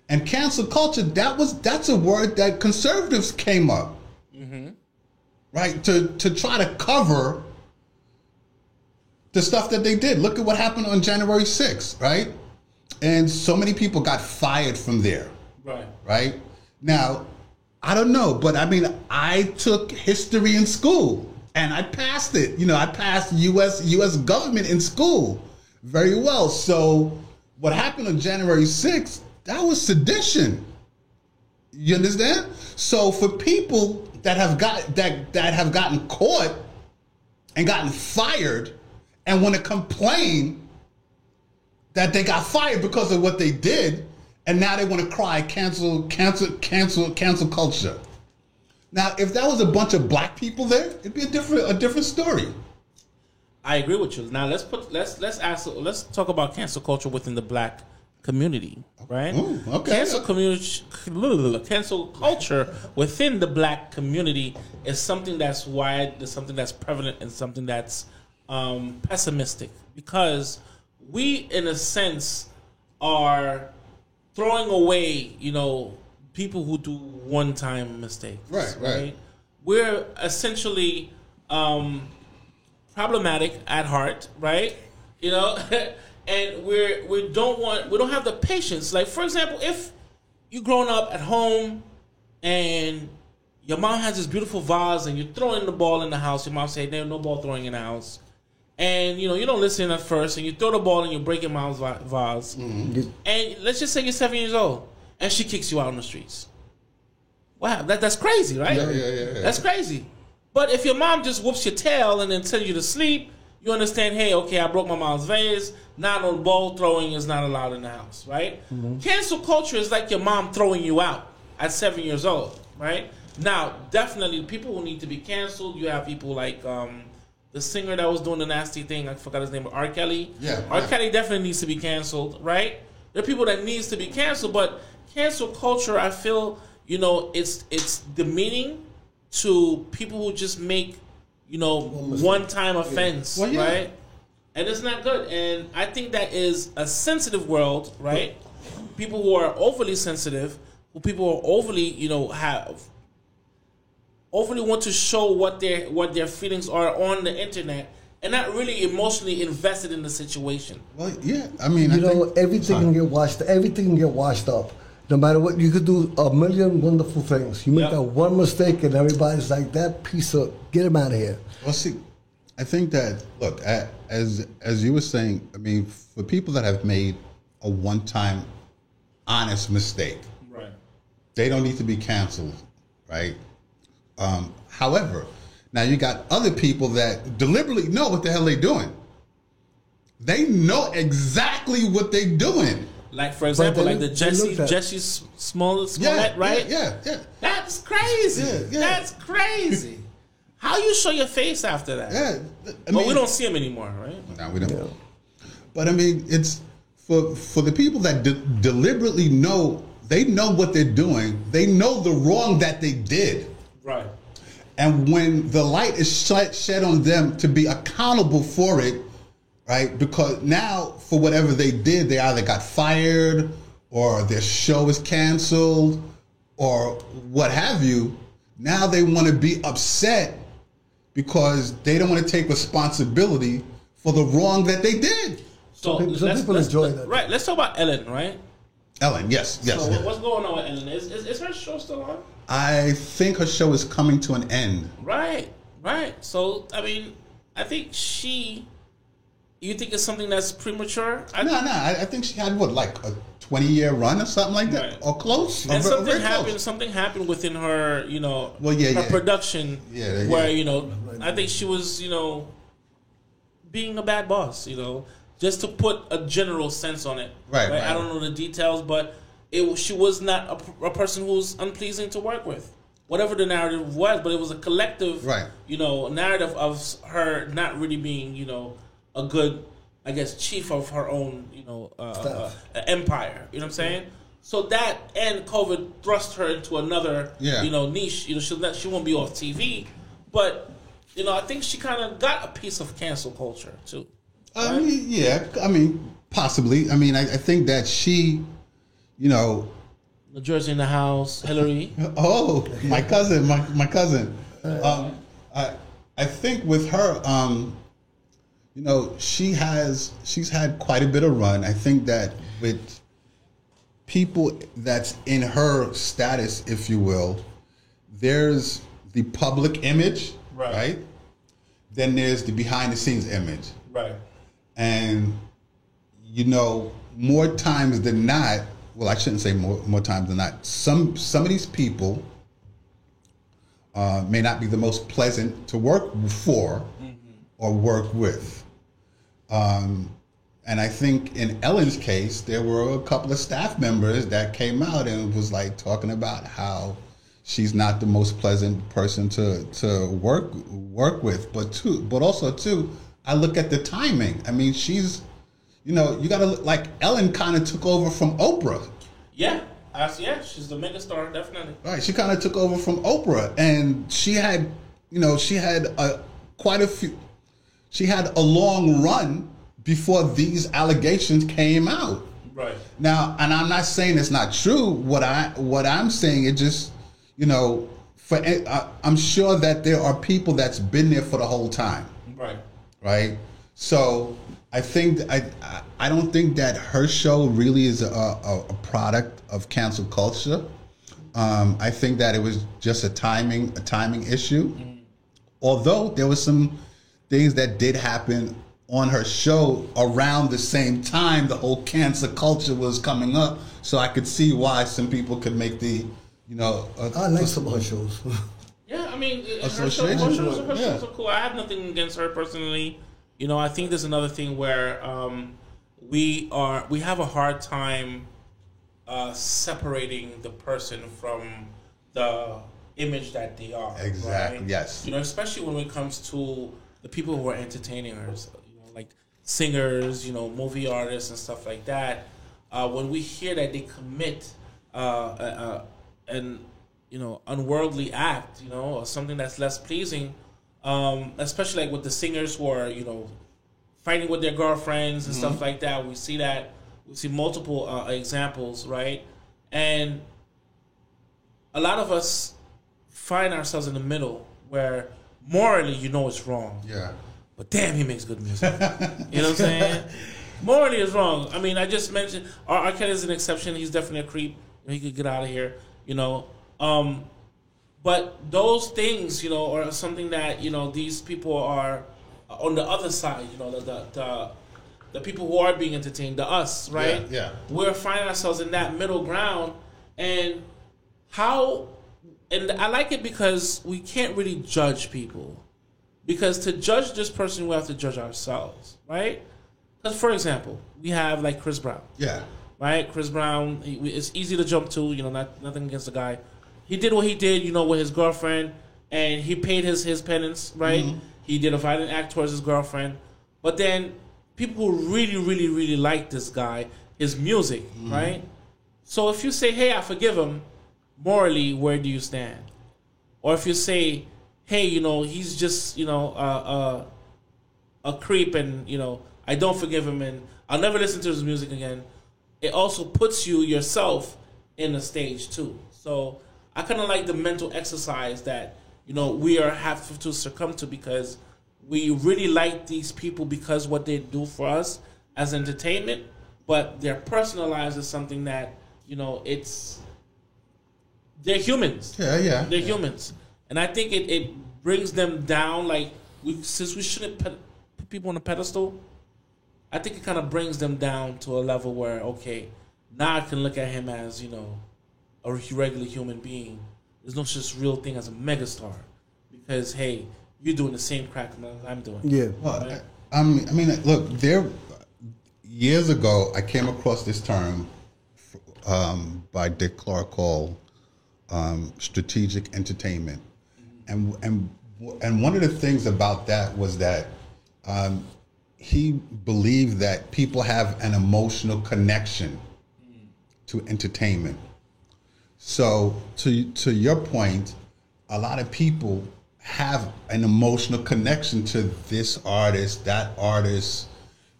And cancel culture, that's a word that conservatives came up, right? To try to cover the stuff that they did. Look at what happened on January 6th, right? And so many people got fired from there. Right? Now, I don't know, but I mean, I took history in school and I passed it. I passed U.S. government in school very well. So what happened on January 6th, that was sedition. You understand? So for people that have gotten caught and gotten fired and want to complain that they got fired because of what they did, and now they want to cry cancel culture. Now, if that was a bunch of black people there, it'd be a different story. I agree with you. Now let's talk about cancel culture within the black community, right? Ooh, okay. Cancel culture within the black community is something that's wide, is something that's prevalent, and something that's pessimistic, because we, in a sense, are throwing away, people who do one-time mistakes. Right. We're essentially problematic at heart, right? And we don't have the patience. Like, for example, if you grown up at home and your mom has this beautiful vase and you're throwing the ball in the house, your mom say, "There's no ball throwing in the house." And you don't listen at first, and you throw the ball and you break your mom's vase. Mm-hmm. And let's just say you're 7 years old, and she kicks you out on the streets. Wow, that's crazy, right? Yeah. That's crazy. But if your mom just whoops your tail and then sends you to sleep, you understand, hey, okay, I broke my mom's vase. Now no ball throwing is not allowed in the house, right? Mm-hmm. Cancel culture is like your mom throwing you out at 7 years old, right? Now, definitely, people who need to be canceled, you have people like the singer that was doing the nasty thing, I forgot his name, R. Kelly. Yeah. R. Kelly definitely needs to be canceled, right? There are people that needs to be canceled, but cancel culture, I feel, it's demeaning to people who just make, one-time offense, right? And it's not good. And I think that is a sensitive world, right? People who are overly sensitive, people who are overly, overly want to show what their feelings are on the internet and not really emotionally invested in the situation. Well, yeah, I mean, everything can get washed up. No matter what, you could do a million wonderful things. You make that one mistake, and everybody's like, "That piece of, get him out of here." Well, see, I think that, look, as you were saying, I mean, for people that have made a one-time honest mistake, right, they don't need to be canceled, right? However, now you got other people that deliberately know what the hell they're doing. They know exactly what they're doing. Like, for example, like the Jesse Smollett, right? Yeah. That's crazy. Yeah. That's crazy. How you show your face after that? Yeah. But we don't see him anymore, right? No, we don't. Yeah. But I mean, it's for the people that deliberately know, they know what they're doing. They know the wrong that they did. Right. And when the light is shed on them to be accountable for it, right? Because now, for whatever they did, they either got fired or their show is canceled or what have you. Now they want to be upset because they don't want to take responsibility for the wrong that they did. So people enjoy that. Right. Let's talk about Ellen, right? Ellen, yes. So what's going on with Ellen? Is her show still on? I think her show is coming to an end. Right. So, I mean, I think you think it's something that's premature? No. I think she had, like a 20-year run or something like that? Right. Or close? And something happened within her, her production where, I think she was, being a bad boss, just to put a general sense on it. Right. I don't know the details, but she was not a person who was unpleasing to work with. Whatever the narrative was, but it was a collective, narrative of her not really being, a good, I guess, chief of her own, empire. You know what I'm saying? So that and COVID thrust her into another, niche. She won't be off TV, but I think she kind of got a piece of cancel culture too. Right? I mean, possibly. I mean, I think that she, New Jersey in the house, Hillary. Oh, my cousin, my cousin. I think with her, she's had quite a bit of run. I think that with people that's in her status, if you will, there's the public image, right? Then there's the behind the scenes image, right? And more times than not, well, I shouldn't say more times than not. Some of these people may not be the most pleasant to work for or work with. And I think in Ellen's case, there were a couple of staff members that came out and was like talking about how she's not the most pleasant person to work with. But also I look at the timing. I mean, she's, you got to look like Ellen kind of took over from Oprah. Yeah. She's the megastar, definitely. Right. She kind of took over from Oprah, and she had a long run before these allegations came out. Right. Now, and I'm not saying it's not true. What I'm saying is just, I'm sure that there are people that's been there for the whole time. Right. Right. So I think I don't think that her show really is a product of cancel culture. I think that it was just a timing issue. Mm-hmm. Although there was some things that did happen on her show around the same time the whole cancel culture was coming up, so I could see why some people could make the, I like some of her shows. Yeah, I mean, her shows are cool. I have nothing against her personally. I think there's another thing where we have a hard time separating the person from the image that they are. Exactly. Right? Yes. Especially when it comes to the people who are entertaining us, like singers, movie artists and stuff like that. When we hear that they commit an unworldly act, or something that's less pleasing, especially like with the singers who are, fighting with their girlfriends and stuff like that. We see multiple examples, right? And a lot of us find ourselves in the middle where morally, it's wrong. Yeah. But damn, he makes good music. You know what I'm saying? Morally is wrong. I mean, I just mentioned R. Kelly is an exception. He's definitely a creep. He could get out of here, But those things, are something that, these people are on the other side, the people who are being entertained, the us, right? Yeah. We're finding ourselves in that middle ground. And I like it because we can't really judge people. Because to judge this person, we have to judge ourselves, right? Because, for example, we have, like, Chris Brown. Yeah. Right? Chris Brown, it's easy to jump to, nothing against the guy. He did what he did, with his girlfriend, and he paid his penance, right? Mm-hmm. He did a violent act towards his girlfriend. But then people who really, really, really like this guy, his music, right? So if you say, hey, I forgive him, morally, where do you stand? Or if you say, hey, he's just, a creep and, I don't forgive him and I'll never listen to his music again, it also puts you yourself in the stage too. So I kind of like the mental exercise that, we have to succumb to, because we really like these people because what they do for us as entertainment, but their personal lives is something that you know, they're humans. Yeah. They're humans. And I think it brings them down. Like, since we shouldn't put people on a pedestal, I think it kind of brings them down to a level where, okay, now I can look at him as, you know, a regular human being. There's no such real thing as a megastar. Because, hey, you're doing the same crack I'm doing. Yeah. Well, Right? I mean, look, years ago, I came across this term by Dick Clark called strategic entertainment, and one of the things about that was that he believed that people have an emotional connection to entertainment. So, to your point, a lot of people have an emotional connection to this artist, that artist,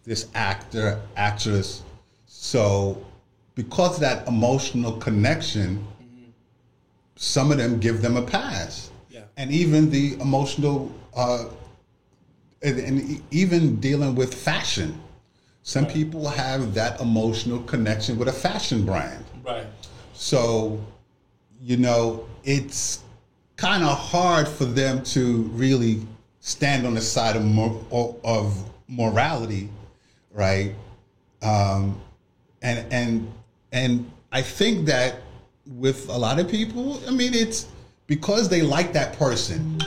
this actor, actress. So because of that emotional connection, some of them give them a pass. Yeah. And even the emotional, and even dealing with fashion. Some people have that emotional connection with a fashion brand. Right. So, you know, it's kind of hard for them to really stand on the side of morality, right? And I think that with a lot of people, I mean, it's because they like that person,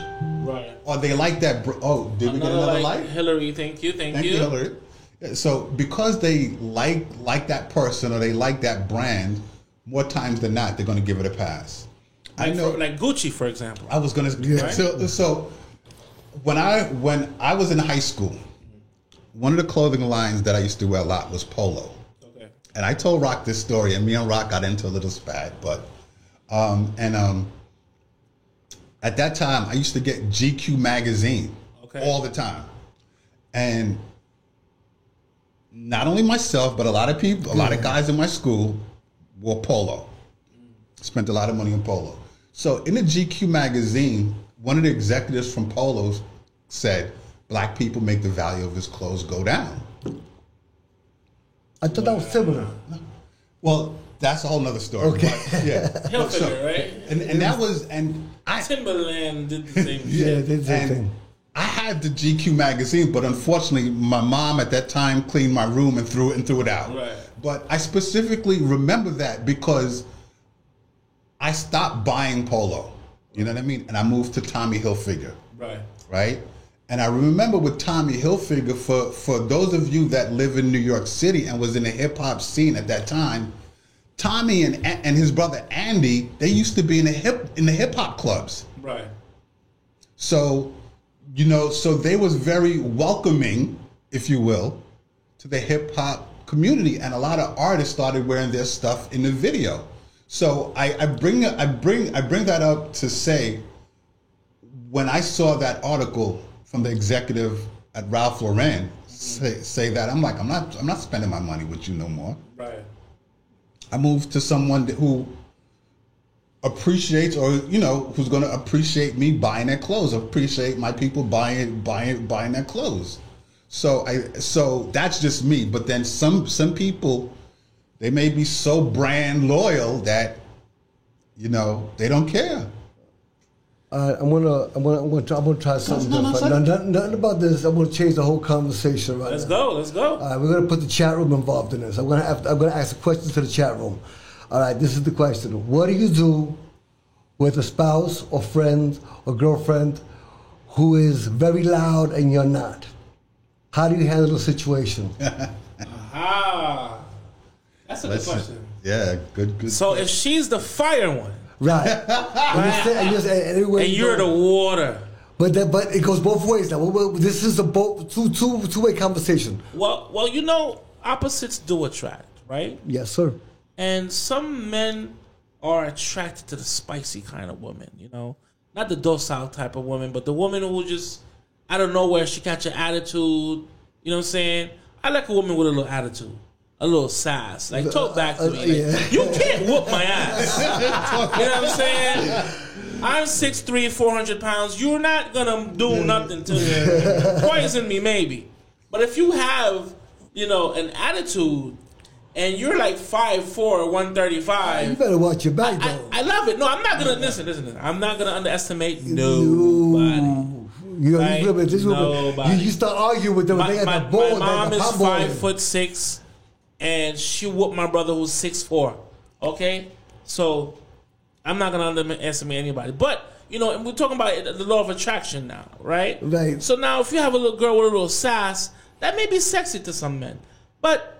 Right. or they like that. Did we get another light? Hillary, thank you. Thank you, Hillary. Yeah, so because they like that person or they like that brand, more times than not, they're going to give it a pass. I know, like Gucci, for example. I was going to. Yeah. So when I was in high school, one of the clothing lines that I used to wear a lot was Polo. Okay. And I told Rock this story, and me and Rock got into a little spat. But at that time, I used to get GQ magazine all the time, and not only myself, but a lot of people, a lot of guys in my school wore Polo. Spent a lot of money on Polo. So in the GQ magazine, one of the executives from Polo's said, "Black people make the value of his clothes go down." I thought that was similar. Well, that's a whole nother story. Okay. But, yeah. Hilfiger, right? And that was, and I, Timberland did the same Yeah, shit. they did the and thing. I had the GQ magazine, but unfortunately, my mom at that time cleaned my room and threw it out. Right. But I specifically remember that because I stopped buying Polo. You know what I mean? And I moved to Tommy Hilfiger. Right. Right? And I remember with Tommy Hilfiger, for those of you that live in New York City and was in the hip hop scene at that time, Tommy and his brother Andy, they used to be in the hip hop clubs. Right. So, you know, so they was very welcoming, if you will, to the hip hop community, and a lot of artists started wearing their stuff in the video. So I bring that up to say, when I saw that article from the executive at Ralph Lauren say that, I'm like, I'm not spending my money with you no more. Right. I moved to someone who appreciates, or you know, who's going to appreciate me buying their clothes, appreciate my people buying their clothes. So that's just me. But then some people, they may be so brand loyal that, you know, they don't care. I'm gonna try something different. Nothing about this. I'm gonna change the whole conversation right Let's now. go. Let's go. All right, we're gonna put the chat room involved in this. I'm gonna ask a question to the chat room. All right, this is the question: what do you do with a spouse or friend or girlfriend who is very loud and you're not? How do you handle the situation? Ah, that's a good question. Yeah, good. So if she's the fire one, Right. And you're the water. But it goes both ways now. This is a two-way conversation. Well, you know, opposites do attract, right? Yes, sir. And some men are attracted to the spicy kind of woman, you know? Not the docile type of woman, but the woman who just, out of nowhere, she got your attitude. You know what I'm saying? I like a woman with a little attitude. A little sass. Like, talk back to me. Like, yeah. You can't whoop my ass. You know what I'm saying? I'm 6'3", 400 pounds. You're not going to do nothing to me. Poison me, maybe. But if you have, you know, an attitude and you're like 5'4", 135. You better watch your back, though. I love it. No, I'm not gonna listen. I'm not gonna underestimate nobody. Like, you start arguing with them. They got the ball. My mom is 5'6", and she whooped my brother who's 6'4". Okay, so I'm not gonna underestimate anybody. But you know, and we're talking about the law of attraction now, right? Right. So now, if you have a little girl with a little sass, that may be sexy to some men, but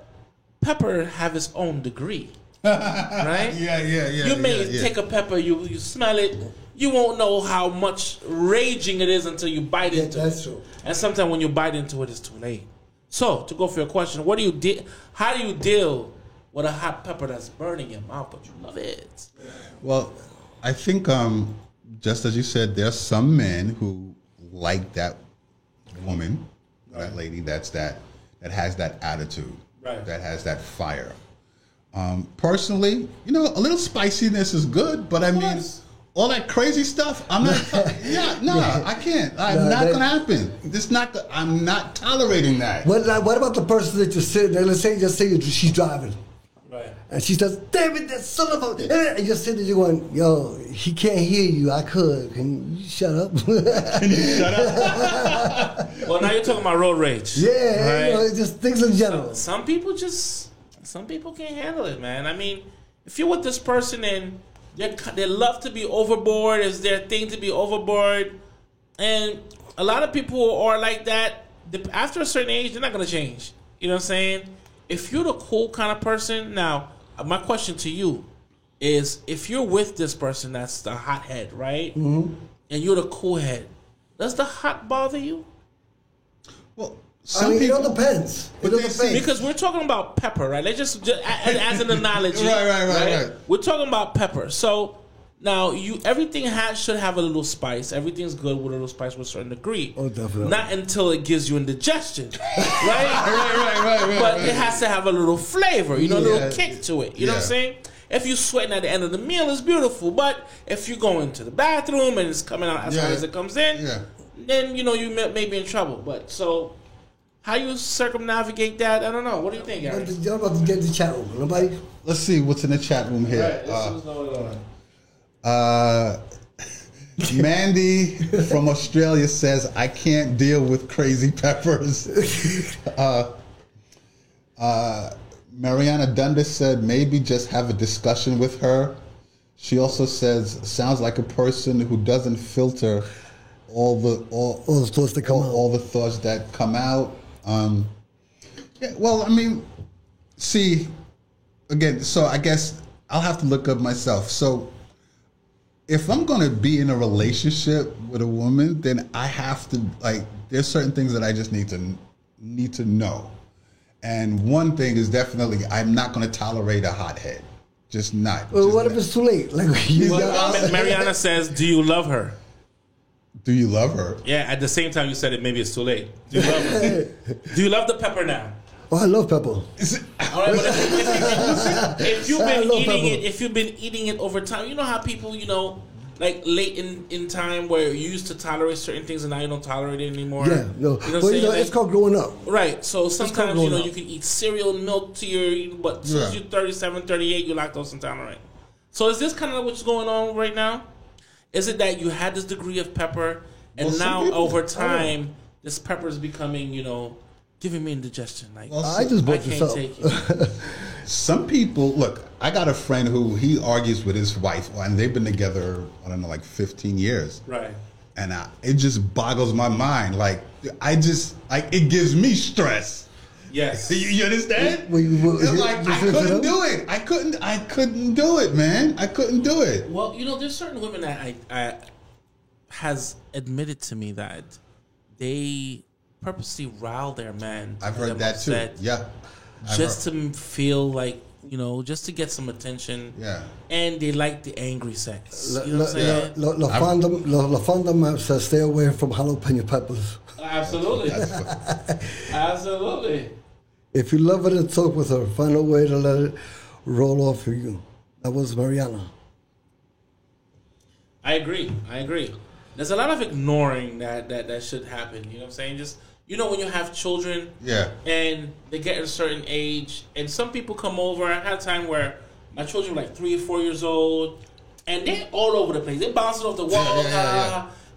pepper have its own degree, right? Yeah. You may take a pepper, you smell it. You won't know how much raging it is until you bite into it. That's true. And sometimes when you bite into it, it's too late. So, to go for your question, how do you deal with a hot pepper that's burning your mouth, but you love it? Well, I think just as you said, there are some men who like that woman, that lady that has that attitude, that has that fire. Personally, you know, a little spiciness is good, but I mean, all that crazy stuff, I'm not. I can't. I'm not gonna happen. I'm not tolerating that. What about the person that just sit there? Let's say she's driving, right? And she says, "David, that son of a," and just sit there going, "Yo, he can't hear you. I could. Can you shut up?" Can you shut up? Well, now you're talking about road rage. Yeah, right? you know, just things in general. Some people can't handle it, man. I mean, if you're with this person and they love to be overboard, it's their thing to be overboard, and a lot of people are like that. After a certain age, they're not going to change. You know what I'm saying? If you're the cool kind of person, now, my question to you is, if you're with this person that's the hothead, right? Mm-hmm. And you're the cool head, does the hot bother you? Well, it depends. Because we're talking about pepper, right? Let's just as an analogy. right. We're talking about pepper. So now everything should have a little spice. Everything's good with a little spice to a certain degree. Oh, definitely. Not until it gives you indigestion, right? But it has to have a little flavor, you know, a little kick to it. You know what I'm saying? If you're sweating at the end of the meal, it's beautiful. But if you're going to the bathroom and it's coming out as hard as it comes in, then, you know, you may be in trouble. But so, how you circumnavigate that? I don't know. What do you think, Gary? You're about to get the chat room. Nobody? Let's see what's in the chat room here. Mandy from Australia says, I can't deal with crazy peppers. Mariana Dundas said, maybe just have a discussion with her. She also says, sounds like a person who doesn't filter all the thoughts that come out. All the thoughts that come out. Well, I mean, see, again, so I guess I'll have to look up myself. So if I'm going to be in a relationship with a woman, then I have to, like, there's certain things that I just need to know. And one thing is definitely, I'm not going to tolerate a hothead. Just not. Well, what if it's too late? Like, Mariana says, do you love her? Do you love her? Yeah, at the same time you said it, maybe it's too late. Do you love her? Do you love the pepper now? Oh, I love pepper. All right, but if you've been eating it over time, you know how people, you know, like late in time where you used to tolerate certain things and now you don't tolerate it anymore. Yeah, no. You know well, you know, it's called growing up. Right. So sometimes, you know, you can eat cereal and milk to but as soon as you're 37, 38, you're lactose intolerant. So is this kind of what's going on right now? Is it that you had this degree of pepper and now over time this pepper is becoming, you know, giving me indigestion? Like, I just bought this up. Take it. Some people, look, I got a friend who he argues with his wife, and they've been together, I don't know, like 15 years. Right. And it just boggles my mind. Like, it gives me stress. Yes. You understand? I couldn't do it. I couldn't do it, man. I couldn't do it. Well, you know, there's certain women that I has admitted to me that they purposely rile their man. I've heard that too. Yeah. Just to feel like, you know, just to get some attention. Yeah. And they like the angry sex. You know what I'm saying? La Fonda says stay away from jalapeno peppers. Absolutely. Absolutely. If you love it and talk with her, find a way to let it roll off for you. That was Mariana. I agree. There's a lot of ignoring that should happen. You know what I'm saying? Just you know, when you have children, and they get a certain age, and some people come over. I had a time where my children were like 3 or 4 years old, and they're all over the place. They're bouncing off the wall,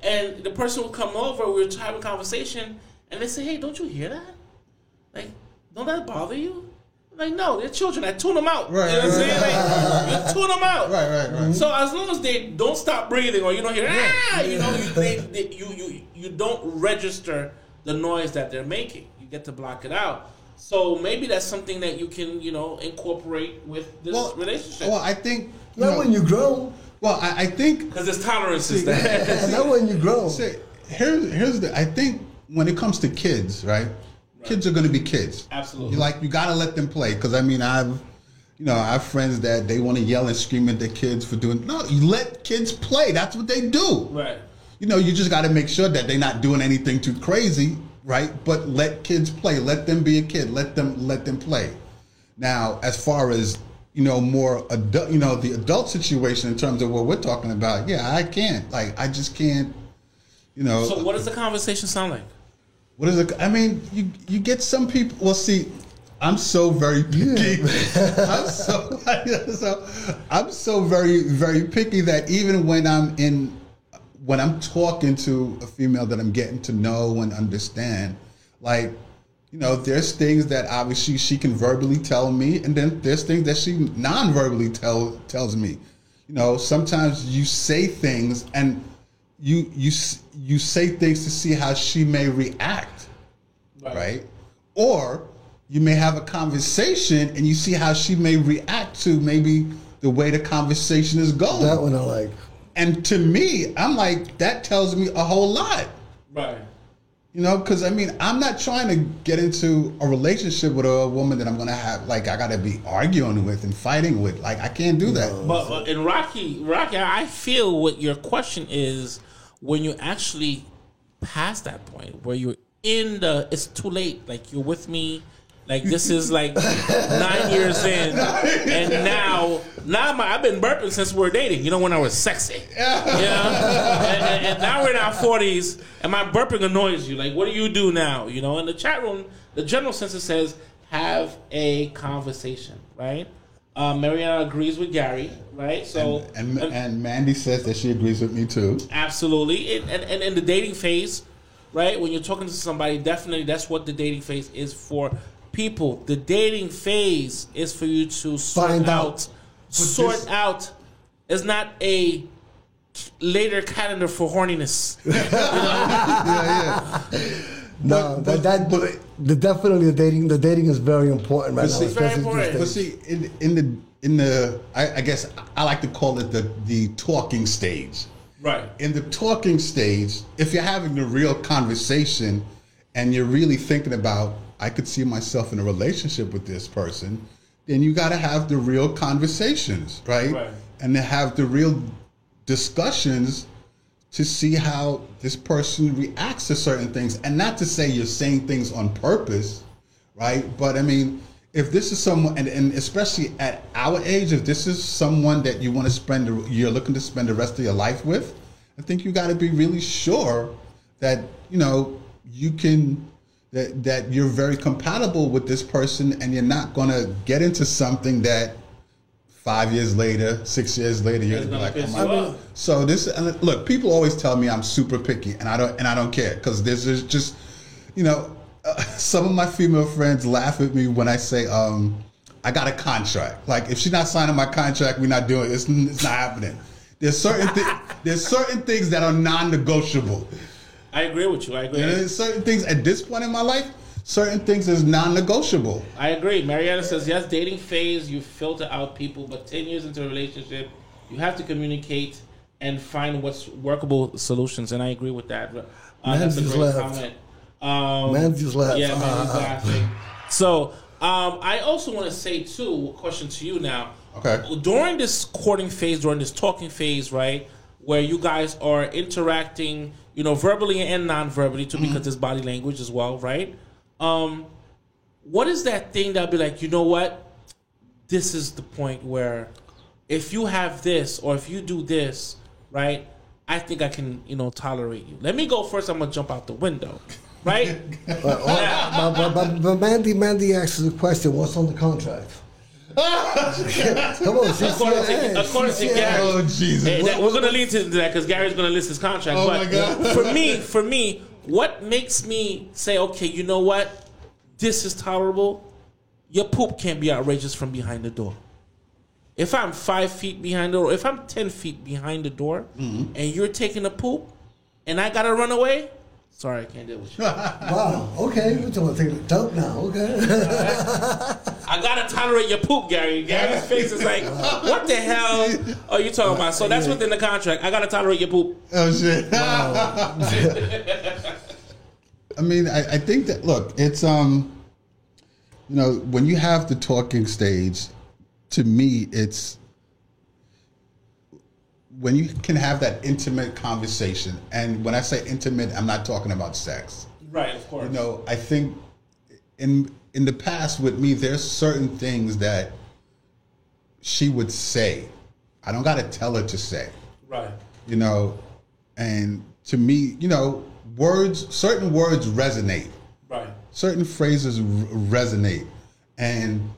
and the person would come over. We were having a conversation, and they say, "Hey, don't you hear that? Like, don't that bother you?" I'm like, no, they're children. I tune them out. Right, you know what I'm saying? Like, you tune them out. Right. So as long as they don't stop breathing, or you don't hear, you know, you don't register the noise that they're making. You get to block it out. So maybe that's something that you can, you know, incorporate with this relationship. Well, I think Not when you grow. Well, I think because there's tolerances there. Not when you grow. Here's the. I think when it comes to kids, right? Kids are going to be kids. Absolutely. You got to let them play. Because I mean, I have friends that they want to yell and scream at their kids for doing. No, you let kids play. That's what they do. Right. You know, you just got to make sure that they're not doing anything too crazy, right? But let kids play. Let them be a kid. Let them play. Now, as far as more adult, the adult situation in terms of what we're talking about, I can't. Like, I just can't. So, what does the conversation sound like? What is it? I mean, you get some people. Well, see, I'm so very picky. I'm so very, very picky that even when I'm talking to a female that I'm getting to know and understand, like, there's things that obviously she can verbally tell me, and then there's things that she non-verbally tells me. Sometimes you say things and you say things to see how she may react, right? Or you may have a conversation and you see how she may react to maybe the way the conversation is going. That one I like. And to me, I'm like, that tells me a whole lot. Right. Because, I mean, I'm not trying to get into a relationship with a woman that I'm going to have, like, I got to be arguing with and fighting with. Like, I can't do that. But in Rocky, I feel what your question is when you actually pass that point where you're it's too late. Like, you're with me. Like, this is like 9 years in, and now I've been burping since we were dating. When I was sexy, and now we're in our 40s, and my burping annoys you. Like, what do you do now? In the chat room, the general census says have a conversation, right? Mariana agrees with Gary, right? So and Mandy says that she agrees with me too. Absolutely, and in the dating phase, right? When you're talking to somebody, definitely that's what the dating phase is for. People, the dating phase is for you to sort out. It's not a later calendar for horniness. No, definitely the dating is very important right now. It's very important. But see, in the I guess I like to call it the talking stage. Right. In the talking stage, if you're having a real conversation and you're really thinking about, I could see myself in a relationship with this person, then you got to have the real conversations, right? And to have the real discussions to see how this person reacts to certain things. And not to say you're saying things on purpose, right? But I mean, if this is someone, and especially at our age, if this is someone that you want to you're looking to spend the rest of your life with, I think you got to be really sure that, you can, that you're very compatible with this person, and you're not going to get into something that 5 years later, 6 years later, you're gonna be like, so this. Look, people always tell me I'm super picky, and I don't care, because there's just, some of my female friends laugh at me when I say, I got a contract. Like, if she's not signing my contract, we're not doing it. It's not happening. There's certain things that are non-negotiable. I agree with you. There's certain things at this point in my life, certain things is non-negotiable. I agree. Mariana says, yes, dating phase, you filter out people, but 10 years into a relationship, you have to communicate and find what's workable solutions. And I agree with that. That's a great comment. Man just laughed. Yeah, man, he's laughing. So, I also want to say, too, a question to you now. Okay. During this courting phase, during this talking phase, right, where you guys are interacting, verbally and non-verbally, too, because there's body language as well, right? What is that thing that'll be like, you know what? This is the point where if you have this or if you do this, right, I think I can, tolerate you. Let me go first. I'm going to jump out the window. right? But Mandy asks the question, what's on the contract? Come on, According to Gary. Oh, Jesus. Hey, we're going to lean to that because Gary's going to list his contract. Oh, but my God. for me, what makes me say, okay, you know what? This is tolerable. Your poop can't be outrageous from behind the door. If I'm 5 feet behind the door, if I'm 10 feet behind the door, and you're taking a poop, and I got to run away, sorry, I can't deal with you. Wow, okay. We're going to take a dump now, okay. I got to tolerate your poop, Gary. Gary's face is like, what the hell are you talking about? So that's within the contract. I got to tolerate your poop. Oh, shit. Wow. I mean, I think that, look, it's, you know, when you have the talking stage, to me, it's when you can have that intimate conversation. And when I say intimate, I'm not talking about sex. Right, of course. You know, I think in the past with me, there's certain things that she would say. I don't got to tell her to say. Right. You know, and to me, you know, certain words resonate. Right. Certain phrases resonate, and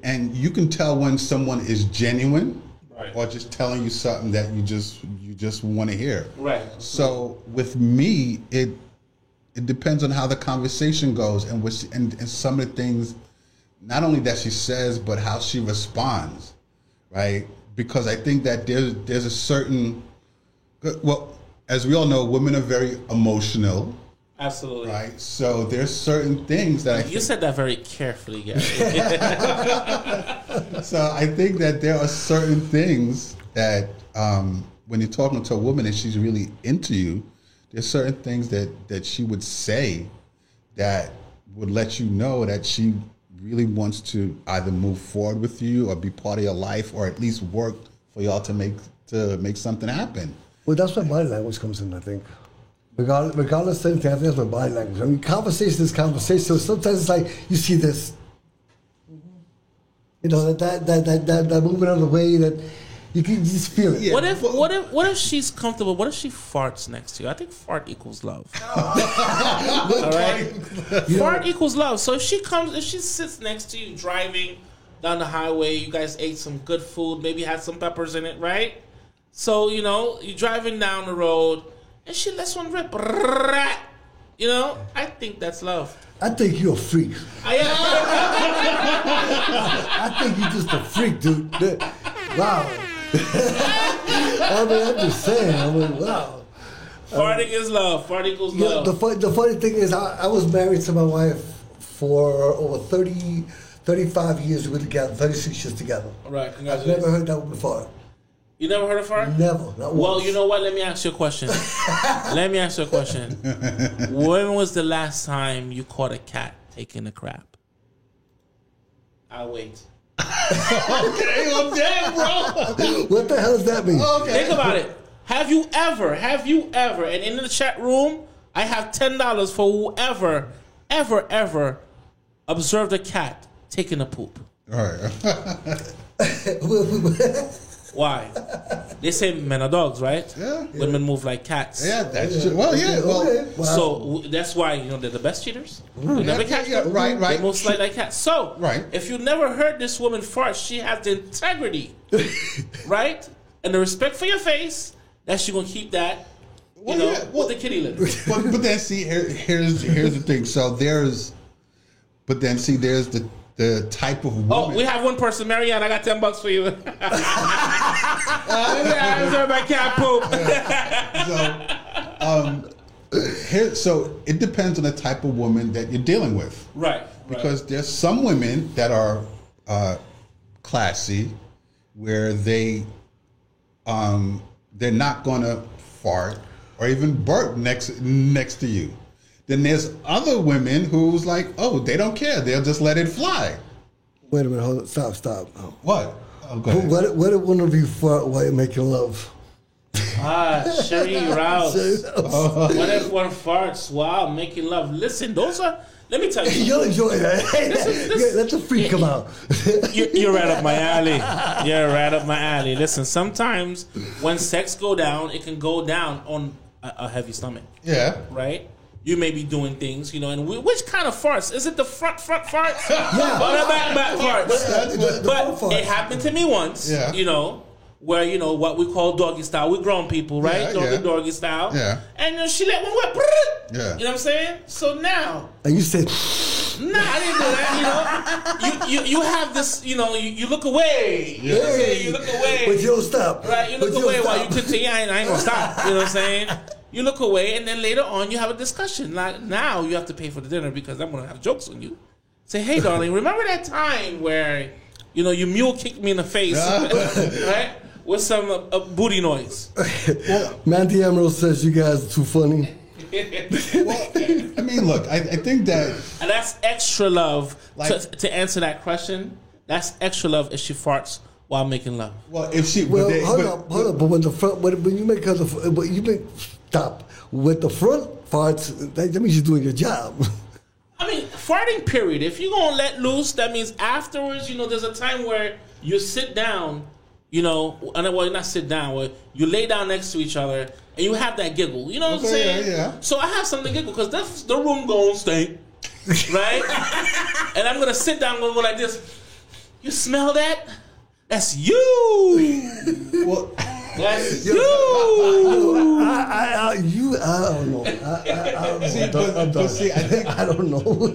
and you can tell when someone is genuine, right, or just telling you something that you just want to hear. Right. So with me, it depends on how the conversation goes and and some of the things, not only that she says, but how she responds, right? Because I think that there's a certain, well, as we all know, women are very emotional. Absolutely. Right. So there's certain things that you said that very carefully, Gary. So I think that there are certain things that when you're talking to a woman and she's really into you, there's certain things that she would say that would let you know that she really wants to either move forward with you or be part of your life or at least work for y'all to make something happen. Well, that's where body language comes in, I think. Regardless of anything, I think that's my body language. I mean, conversation is conversation. So sometimes it's like you see this, you know, that movement of the way that you can just feel it. Yeah. What if she's comfortable? What if she farts next to you? I think fart equals love. All right, fart equals love. So if she sits next to you driving down the highway, you guys ate some good food, maybe had some peppers in it, right? So you know you're driving down the road. And she lets one rip. You know, I think that's love. I think you're a freak. I think you're just a freak, dude. Wow. I mean, I'm just saying. I mean, wow. Farting is love. Fart equals love. The funny thing is, I was married to my wife for over 35 years. We were together, 36 years together. All right, I've never heard that one before. You never heard of fart? Never. Not once. Well, you know what? Let me ask you a question. When was the last time you caught a cat taking a crap? I'll wait. Okay, I'm dead, bro. What the hell does that mean? Okay. Think about it. Have you ever, and in the chat room, I have $10 for whoever, ever observed a cat taking a poop. All right. Why? They say men are dogs, right? Yeah. Women move like cats. Yeah, that's true. Well, yeah. Well, Okay. Wow. So that's why, you know, they're the best cheaters. They never catch them. Right. They move slightly like cats. So, Right. if you never heard this woman fart, she has the integrity, right? And the respect for your face that she gonna keep that, with the kitty litter. But then see, here's the thing. So there's the type of woman. Oh, we have one person, Marianne. I got $10 for you. I observed my cat poop. So it depends on the type of woman that you're dealing with. Right. Because there's some women that are classy, where they're not gonna fart or even burp next to you. Then there's other women who's like, oh, they don't care. They'll just let it fly. Wait a minute. Hold on. Stop. Oh. What? Oh, go ahead. What if one of you fart while you're making love? Sherry Rouse. What if one farts while making love? Listen, those are. Let me tell you. You'll enjoy that. Let the freak come out. You're right up my alley. You're right up my alley. Listen, sometimes when sex go down, it can go down on a heavy stomach. Yeah. Right? you may be doing things, you know, and which kind of farts? Is it the front farts? Yeah. Or the back farts? The But front farts. it happened to me once, Yeah. you know, where, you know, what we call doggy style. We're grown people, right? Yeah, yeah. Doggy style. Yeah. And she let one whip. Yeah. You know what I'm saying? So now... And you said, Nah, I didn't do that. You know, you have this. You know, you look away. You know what I'm saying? You look away. but you don't stop. Right, you look But away don't while stop. you continue. I ain't gonna stop. You know what I'm saying? You look away, and then later on, you have a discussion. Like now, you have to pay for the dinner because I'm gonna have jokes on you. Say, hey, darling, remember that time where, you know, you mule kicked me in the face, right? With some booty noise. Mandy Emerald says you guys are too funny. Well, I mean, look, I think that And that's extra love. Like- To answer that question, that's extra love if she farts while making love. well, if she Well, but hold up. But when the front, when you make stop with the front farts, that means you're doing your job. I mean, farting period. If you're going to let loose, that means afterwards, you know, there's a time where you sit down, you know, well, not sit down, where you lay down next to each other and you have that giggle. You know what I'm Okay, saying? yeah. So I have something to giggle because the room going to stink, right? And I'm going to sit down and go like this. You smell that? That's you. well, That's Yo, you. I don't know. I don't know. See, I'm done. but see, I think I don't know.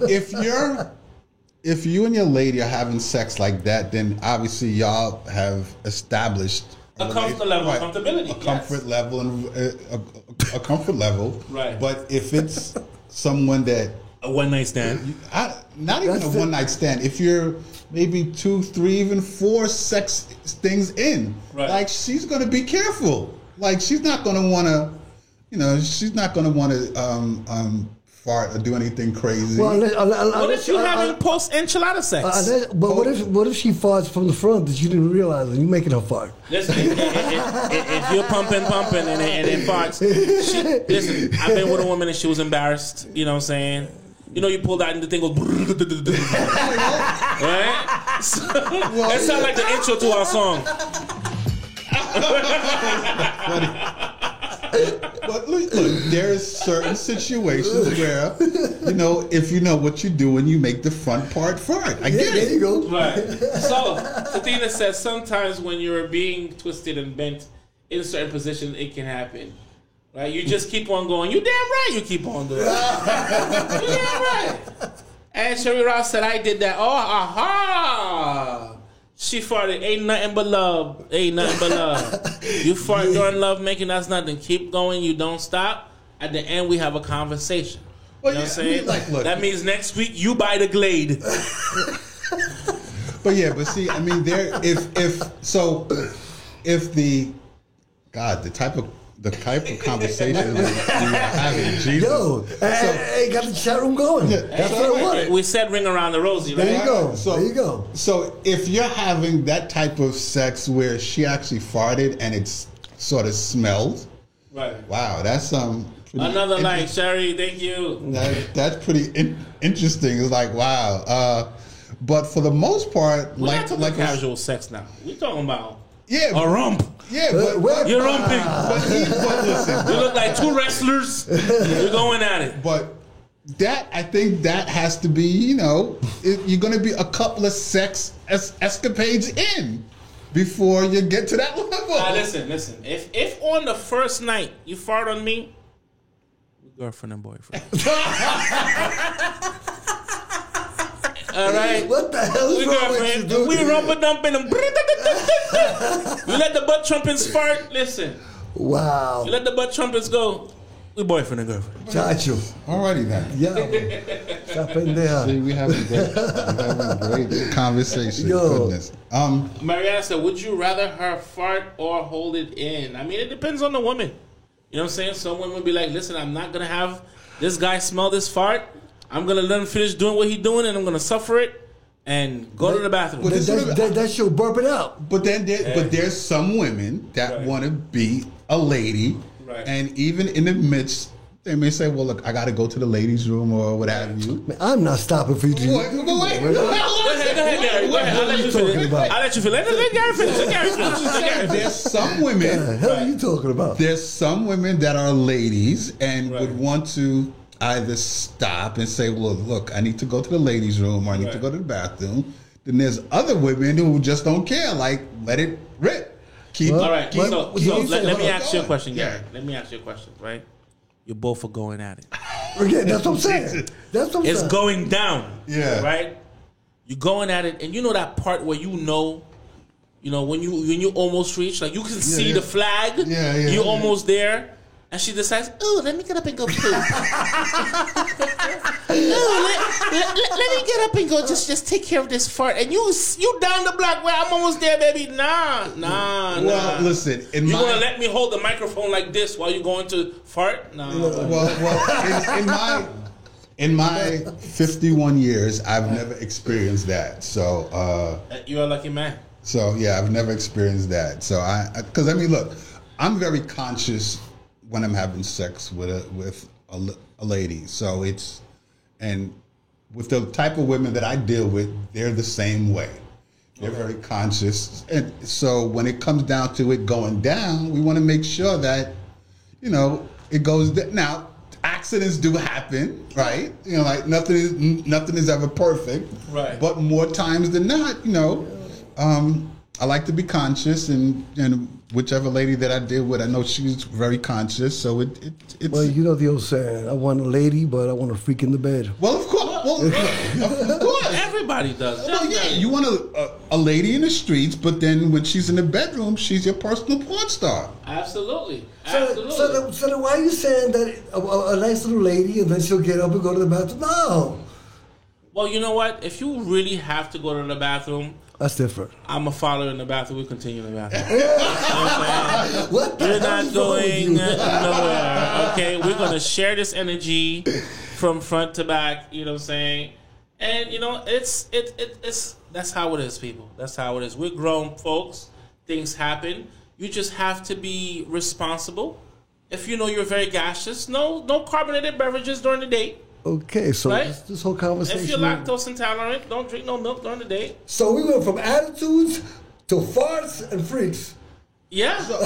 if you and your lady are having sex like that, then obviously y'all have established A comfort level, comfortability, a comfort level, and a comfort level. Right. But if it's someone that A one night stand. not even That's a one night stand, if you're maybe 2, 3, even 4 sex things in, Right. like she's gonna be careful. Like she's not gonna want to, you know, she's not gonna want to fart or do anything crazy. Well, What if you having post enchilada sex? but what if she farts from the front that you didn't realize and you making her fart? Listen, if you're pumping, and it farts. Listen, I've been with a woman and she was embarrassed. You know what I'm saying? You know, you pulled out and the thing goes, right? So, that sounds like the intro to our song. But look, there's certain situations where, you know, if you know what you're doing, you make the front part fart. I get There it. you go. Right. So, Tatina says sometimes when you're being twisted and bent in certain positions, it can happen. Right? You just keep on going. You damn right you keep on doing it. You damn right. And Sherry Ross said, I did that. Oh, aha. She farted. Ain't nothing but love. Ain't nothing but love. You fart during love making, that's nothing. Keep going. You don't stop. At the end, we have a conversation. Well, You know what I'm yeah, I saying? mean, like, look. That means next week you buy the Glade. But yeah, but see, I mean, if the type of conversation we are having, Jesus. Yo, hey, got the chat room going. That's what I wanted. We said ring around the rosy, right? There you go. So, There you go. So if you're having that type of sex where she actually farted and it's sort of smelled, Right. wow, that's pretty Another like, Sherry, thank you. That's pretty interesting. It's like, wow. But for the most part, We're not talking like casual sex now. We're talking about yeah, a rump. yeah, but You're rumping. but listen, You look like two wrestlers. You're going at it. but that I think that has to be, you know, you're going to be a couple of sex escapades in before you get to that level. Listen. If on the first night you fart on me, we're girlfriend and boyfriend. All right. What the hell is We wrong with you, girlfriend. dude? We rumpa dumping them. You let the butt trumpets fart. Listen. Wow. You let the butt trumpets go. We boyfriend and girlfriend. Chacho. Alrighty then. Yeah. Esa pendeja. See, we having great conversation. Yo. Goodness. Mariana said, would you rather her fart or hold it in? I mean, it depends on the woman. You know what I'm saying? Some women would be like, listen, I'm not going to have this guy smell this fart. I'm going to let him finish doing what he's doing, and I'm going to suffer it and go to the bathroom. But That she'll burp it out. But then there's some women that Right. want to be a lady, Right. and even in the midst, they may say, "Well, look, I got to go to the ladies' room or what have you." Man, I'm not stopping for you to Wait. Go ahead, Gary. Go ahead. I'll let you finish. I'll let you finish. Let Gary finish. Let Gary finish. Let Gary finish. There's some What the women. hell are you talking about? There's some women that are ladies and Right. would want to either stop and say, well, look, I need to go to the ladies' room or I need to go to the bathroom. Then there's other women who just don't care. Like, let it rip. All right. So let me ask you a question, Gary. Yeah. Let me ask you a question, right? You both are going at it. Okay, that's what I'm saying. That's what I'm It's saying. going down. Yeah. Right? You're going at it, and you know that part where you know when you almost reach, like you can see the flag. Yeah, You're almost there. And she decides, oh, let me get up and go poop. let me get up and go just take care of this fart. And you down the block where I'm almost there, baby. Nah. Well, listen. You gonna let me hold the microphone like this while you going to fart? Nah. Well, in my 51 years, I've never experienced that. So You're a lucky man. So yeah, I've never experienced that. So because I mean, look, I'm very conscious when I'm having sex with a lady. So and with the type of women that I deal with, they're the same way. They're very conscious, and so when it comes down to it going down, we want to make sure that it goes down. Now, accidents do happen, right? Like nothing is ever perfect, right? But more times than not, I like to be conscious, and whichever lady that I deal with, I know she's very conscious. So it's. Well, you know the old saying, I want a lady, but I want a freak in the bed. Well, of course. Of course. Everybody does. Well, yeah, you want a lady in the streets, but then when she's in the bedroom, she's your personal porn star. Absolutely. So then why are you saying that a nice little lady and then she'll get up and go to the bathroom? No. Well, you know what? If you really have to go to the bathroom, that's different. I'm a follower in the bathroom. We continue in the bathroom. You know what I'm saying? What the You're hell not is wrong with going you? nowhere. Okay, we're gonna share this energy from front to back. You know what I'm saying? And it's that's how it is, people. That's how it is. We're grown folks. Things happen. You just have to be responsible. If you know you're very gaseous, no carbonated beverages during the date. Okay, so Right? this whole conversation. If you're lactose intolerant, don't drink no milk during the day. So we went from attitudes to farts and freaks. Yeah. So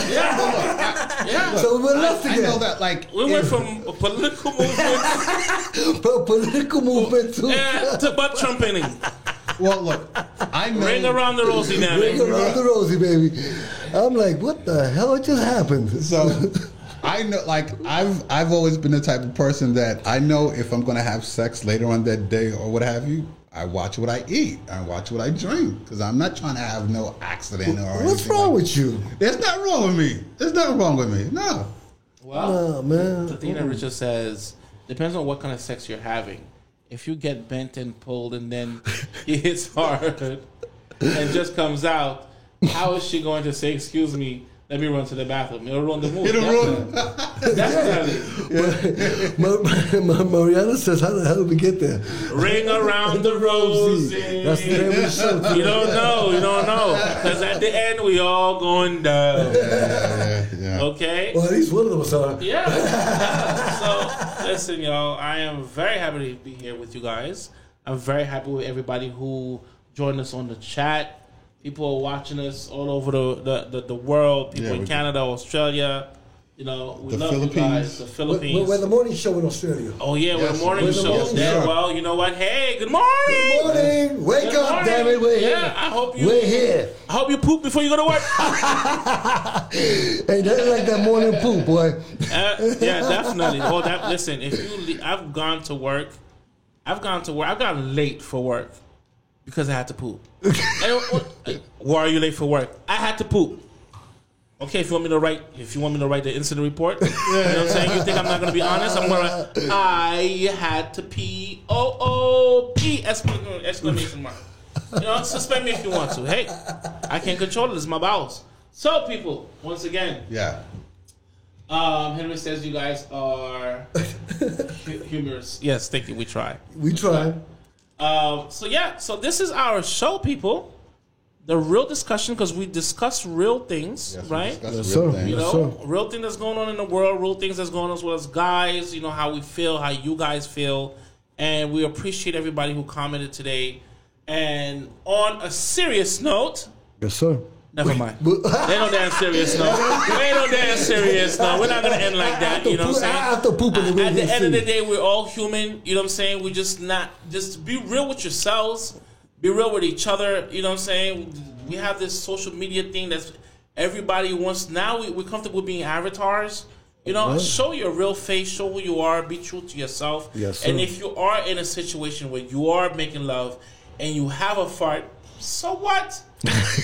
So we went left I again. know that, like, we went from a political movement Political movement to butt trumpeting. well, look, I know. Ring around the rosy now, Ring man. around the rosy, baby. I'm like, what the hell just happened? So I know, like, I've always been the type of person that I know if I'm going to have sex later on that day or what have you, I watch what I eat. I watch what I drink because I'm not trying to have no accident or What's anything wrong like with you? There's nothing wrong with me. There's nothing wrong with me. No. Well, Oh, man. the thing that Richard says depends on what kind of sex you're having. If you get bent and pulled and then he hits hard and just comes out, how is she going to say, excuse me, let me run to the bathroom? It'll ruin the movie. Definitely. Mariana says, how the hell did we get there? Ring around the rosy. That's the name of the show. You don't know. Because at the end, we all going down. Yeah. Okay? Well, at least one of them was on. Yeah. So, listen, y'all. I am very happy to be here with you guys. I'm very happy with everybody who joined us on the chat. People are watching us all over the world. People in Canada, Australia. We The love Philippines. you guys. The Philippines. We're the morning show in Australia. Oh, yeah, we're the morning we're the show. morning Yeah, show. well, you know what? Hey, good morning. Good morning. Wake Good up, morning. damn it. We're here. Yeah, I hope you. We're here. I hope you poop before you go to work. Ain't nothing like that morning poop, boy. Yeah, definitely. Well, listen, I've gone to work. I've gotten late for work because I had to poop. Why are you late for work? I had to poop. Okay, if you want me to write the incident report, you know what I'm saying? You think I'm not going to be honest? I had to pee. Pee! Exclamation mark. Suspend me if you want to. Hey, I can't control it. It's my bowels. So, people, once again. Yeah. Henry says you guys are humorous. Yes, thank you. We try. We try. So this is our show, people. The real discussion, because we discuss real things, right? Yes, sir. Yes, sir. Real thing that's going on in the world, real things that's going on with us guys, how we feel, how you guys feel. And we appreciate everybody who commented today. And on a serious note, Yes, sir. Never mind. Ain't no damn serious, no. Ain't no damn serious, no. We're not gonna end like that. You know what I'm saying? After pooping, at the end of the day, we're all human. You know what I'm saying? We just be real with yourselves. Be real with each other. You know what I'm saying? We have this social media thing that's everybody wants. Now we're comfortable being avatars. You know, show your real face. Show who you are. Be true to yourself. Yes, sir. And if you are in a situation where you are making love and you have a fart, so what?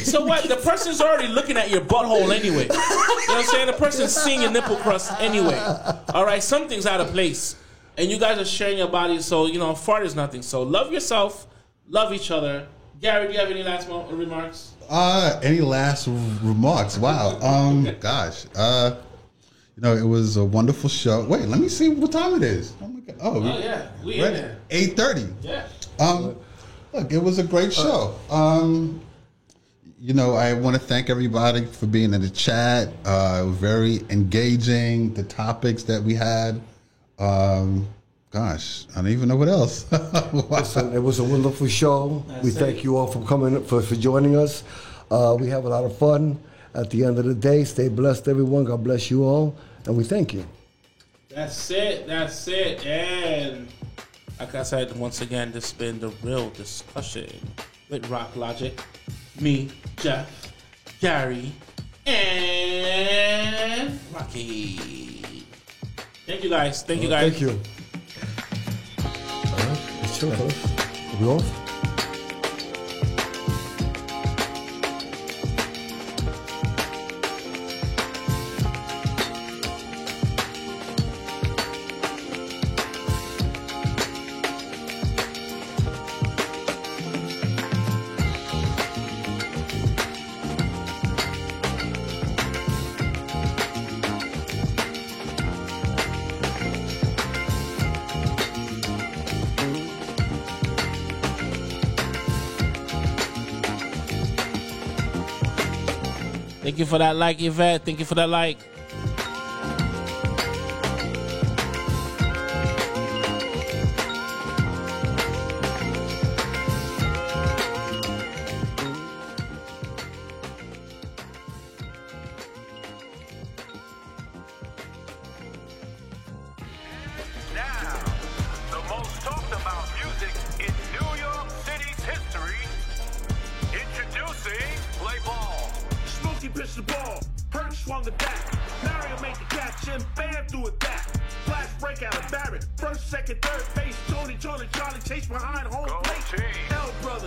So what? The person's already looking at your butthole anyway. You know what I'm saying? The person's seeing your nipple crust anyway. All right? Something's out of place. And you guys are sharing your bodies, so, you know, a fart is nothing. So love yourself. Love each other. Gary, do you have any last remarks? Any last remarks? Wow. Gosh. You know, it was a wonderful show. Wait, let me see what time it is. Oh my God. Oh yeah. We in there. 8:30. Yeah. Look, it was a great show. You know, I want to thank everybody for being in the chat. Very engaging. The topics that we had. Gosh, I don't even know what else. Listen, it was a wonderful show. We thank you all for coming, for joining us. We have a lot of fun. At the end of the day, stay blessed, everyone. God bless you all, and we thank you. That's it. And like I said, once again, this has been the real discussion with Rock Logic, me, Jeff, Gary, and Rocky. Thank you guys. Thank you guys. Thank you. All right, it's chill, fellas. Are we off? Thank you for that like, Yvette. Thank you for that like. Now, the most talked about music in New York City's history. Introducing Play Ball. Smokey pitched the ball. Hurt swung the bat. Mario made the catch and Bam threw it back. Flash breakout of Barrett. First, second, third base. Tony, Charlie chased behind home Go plate. team. L brother.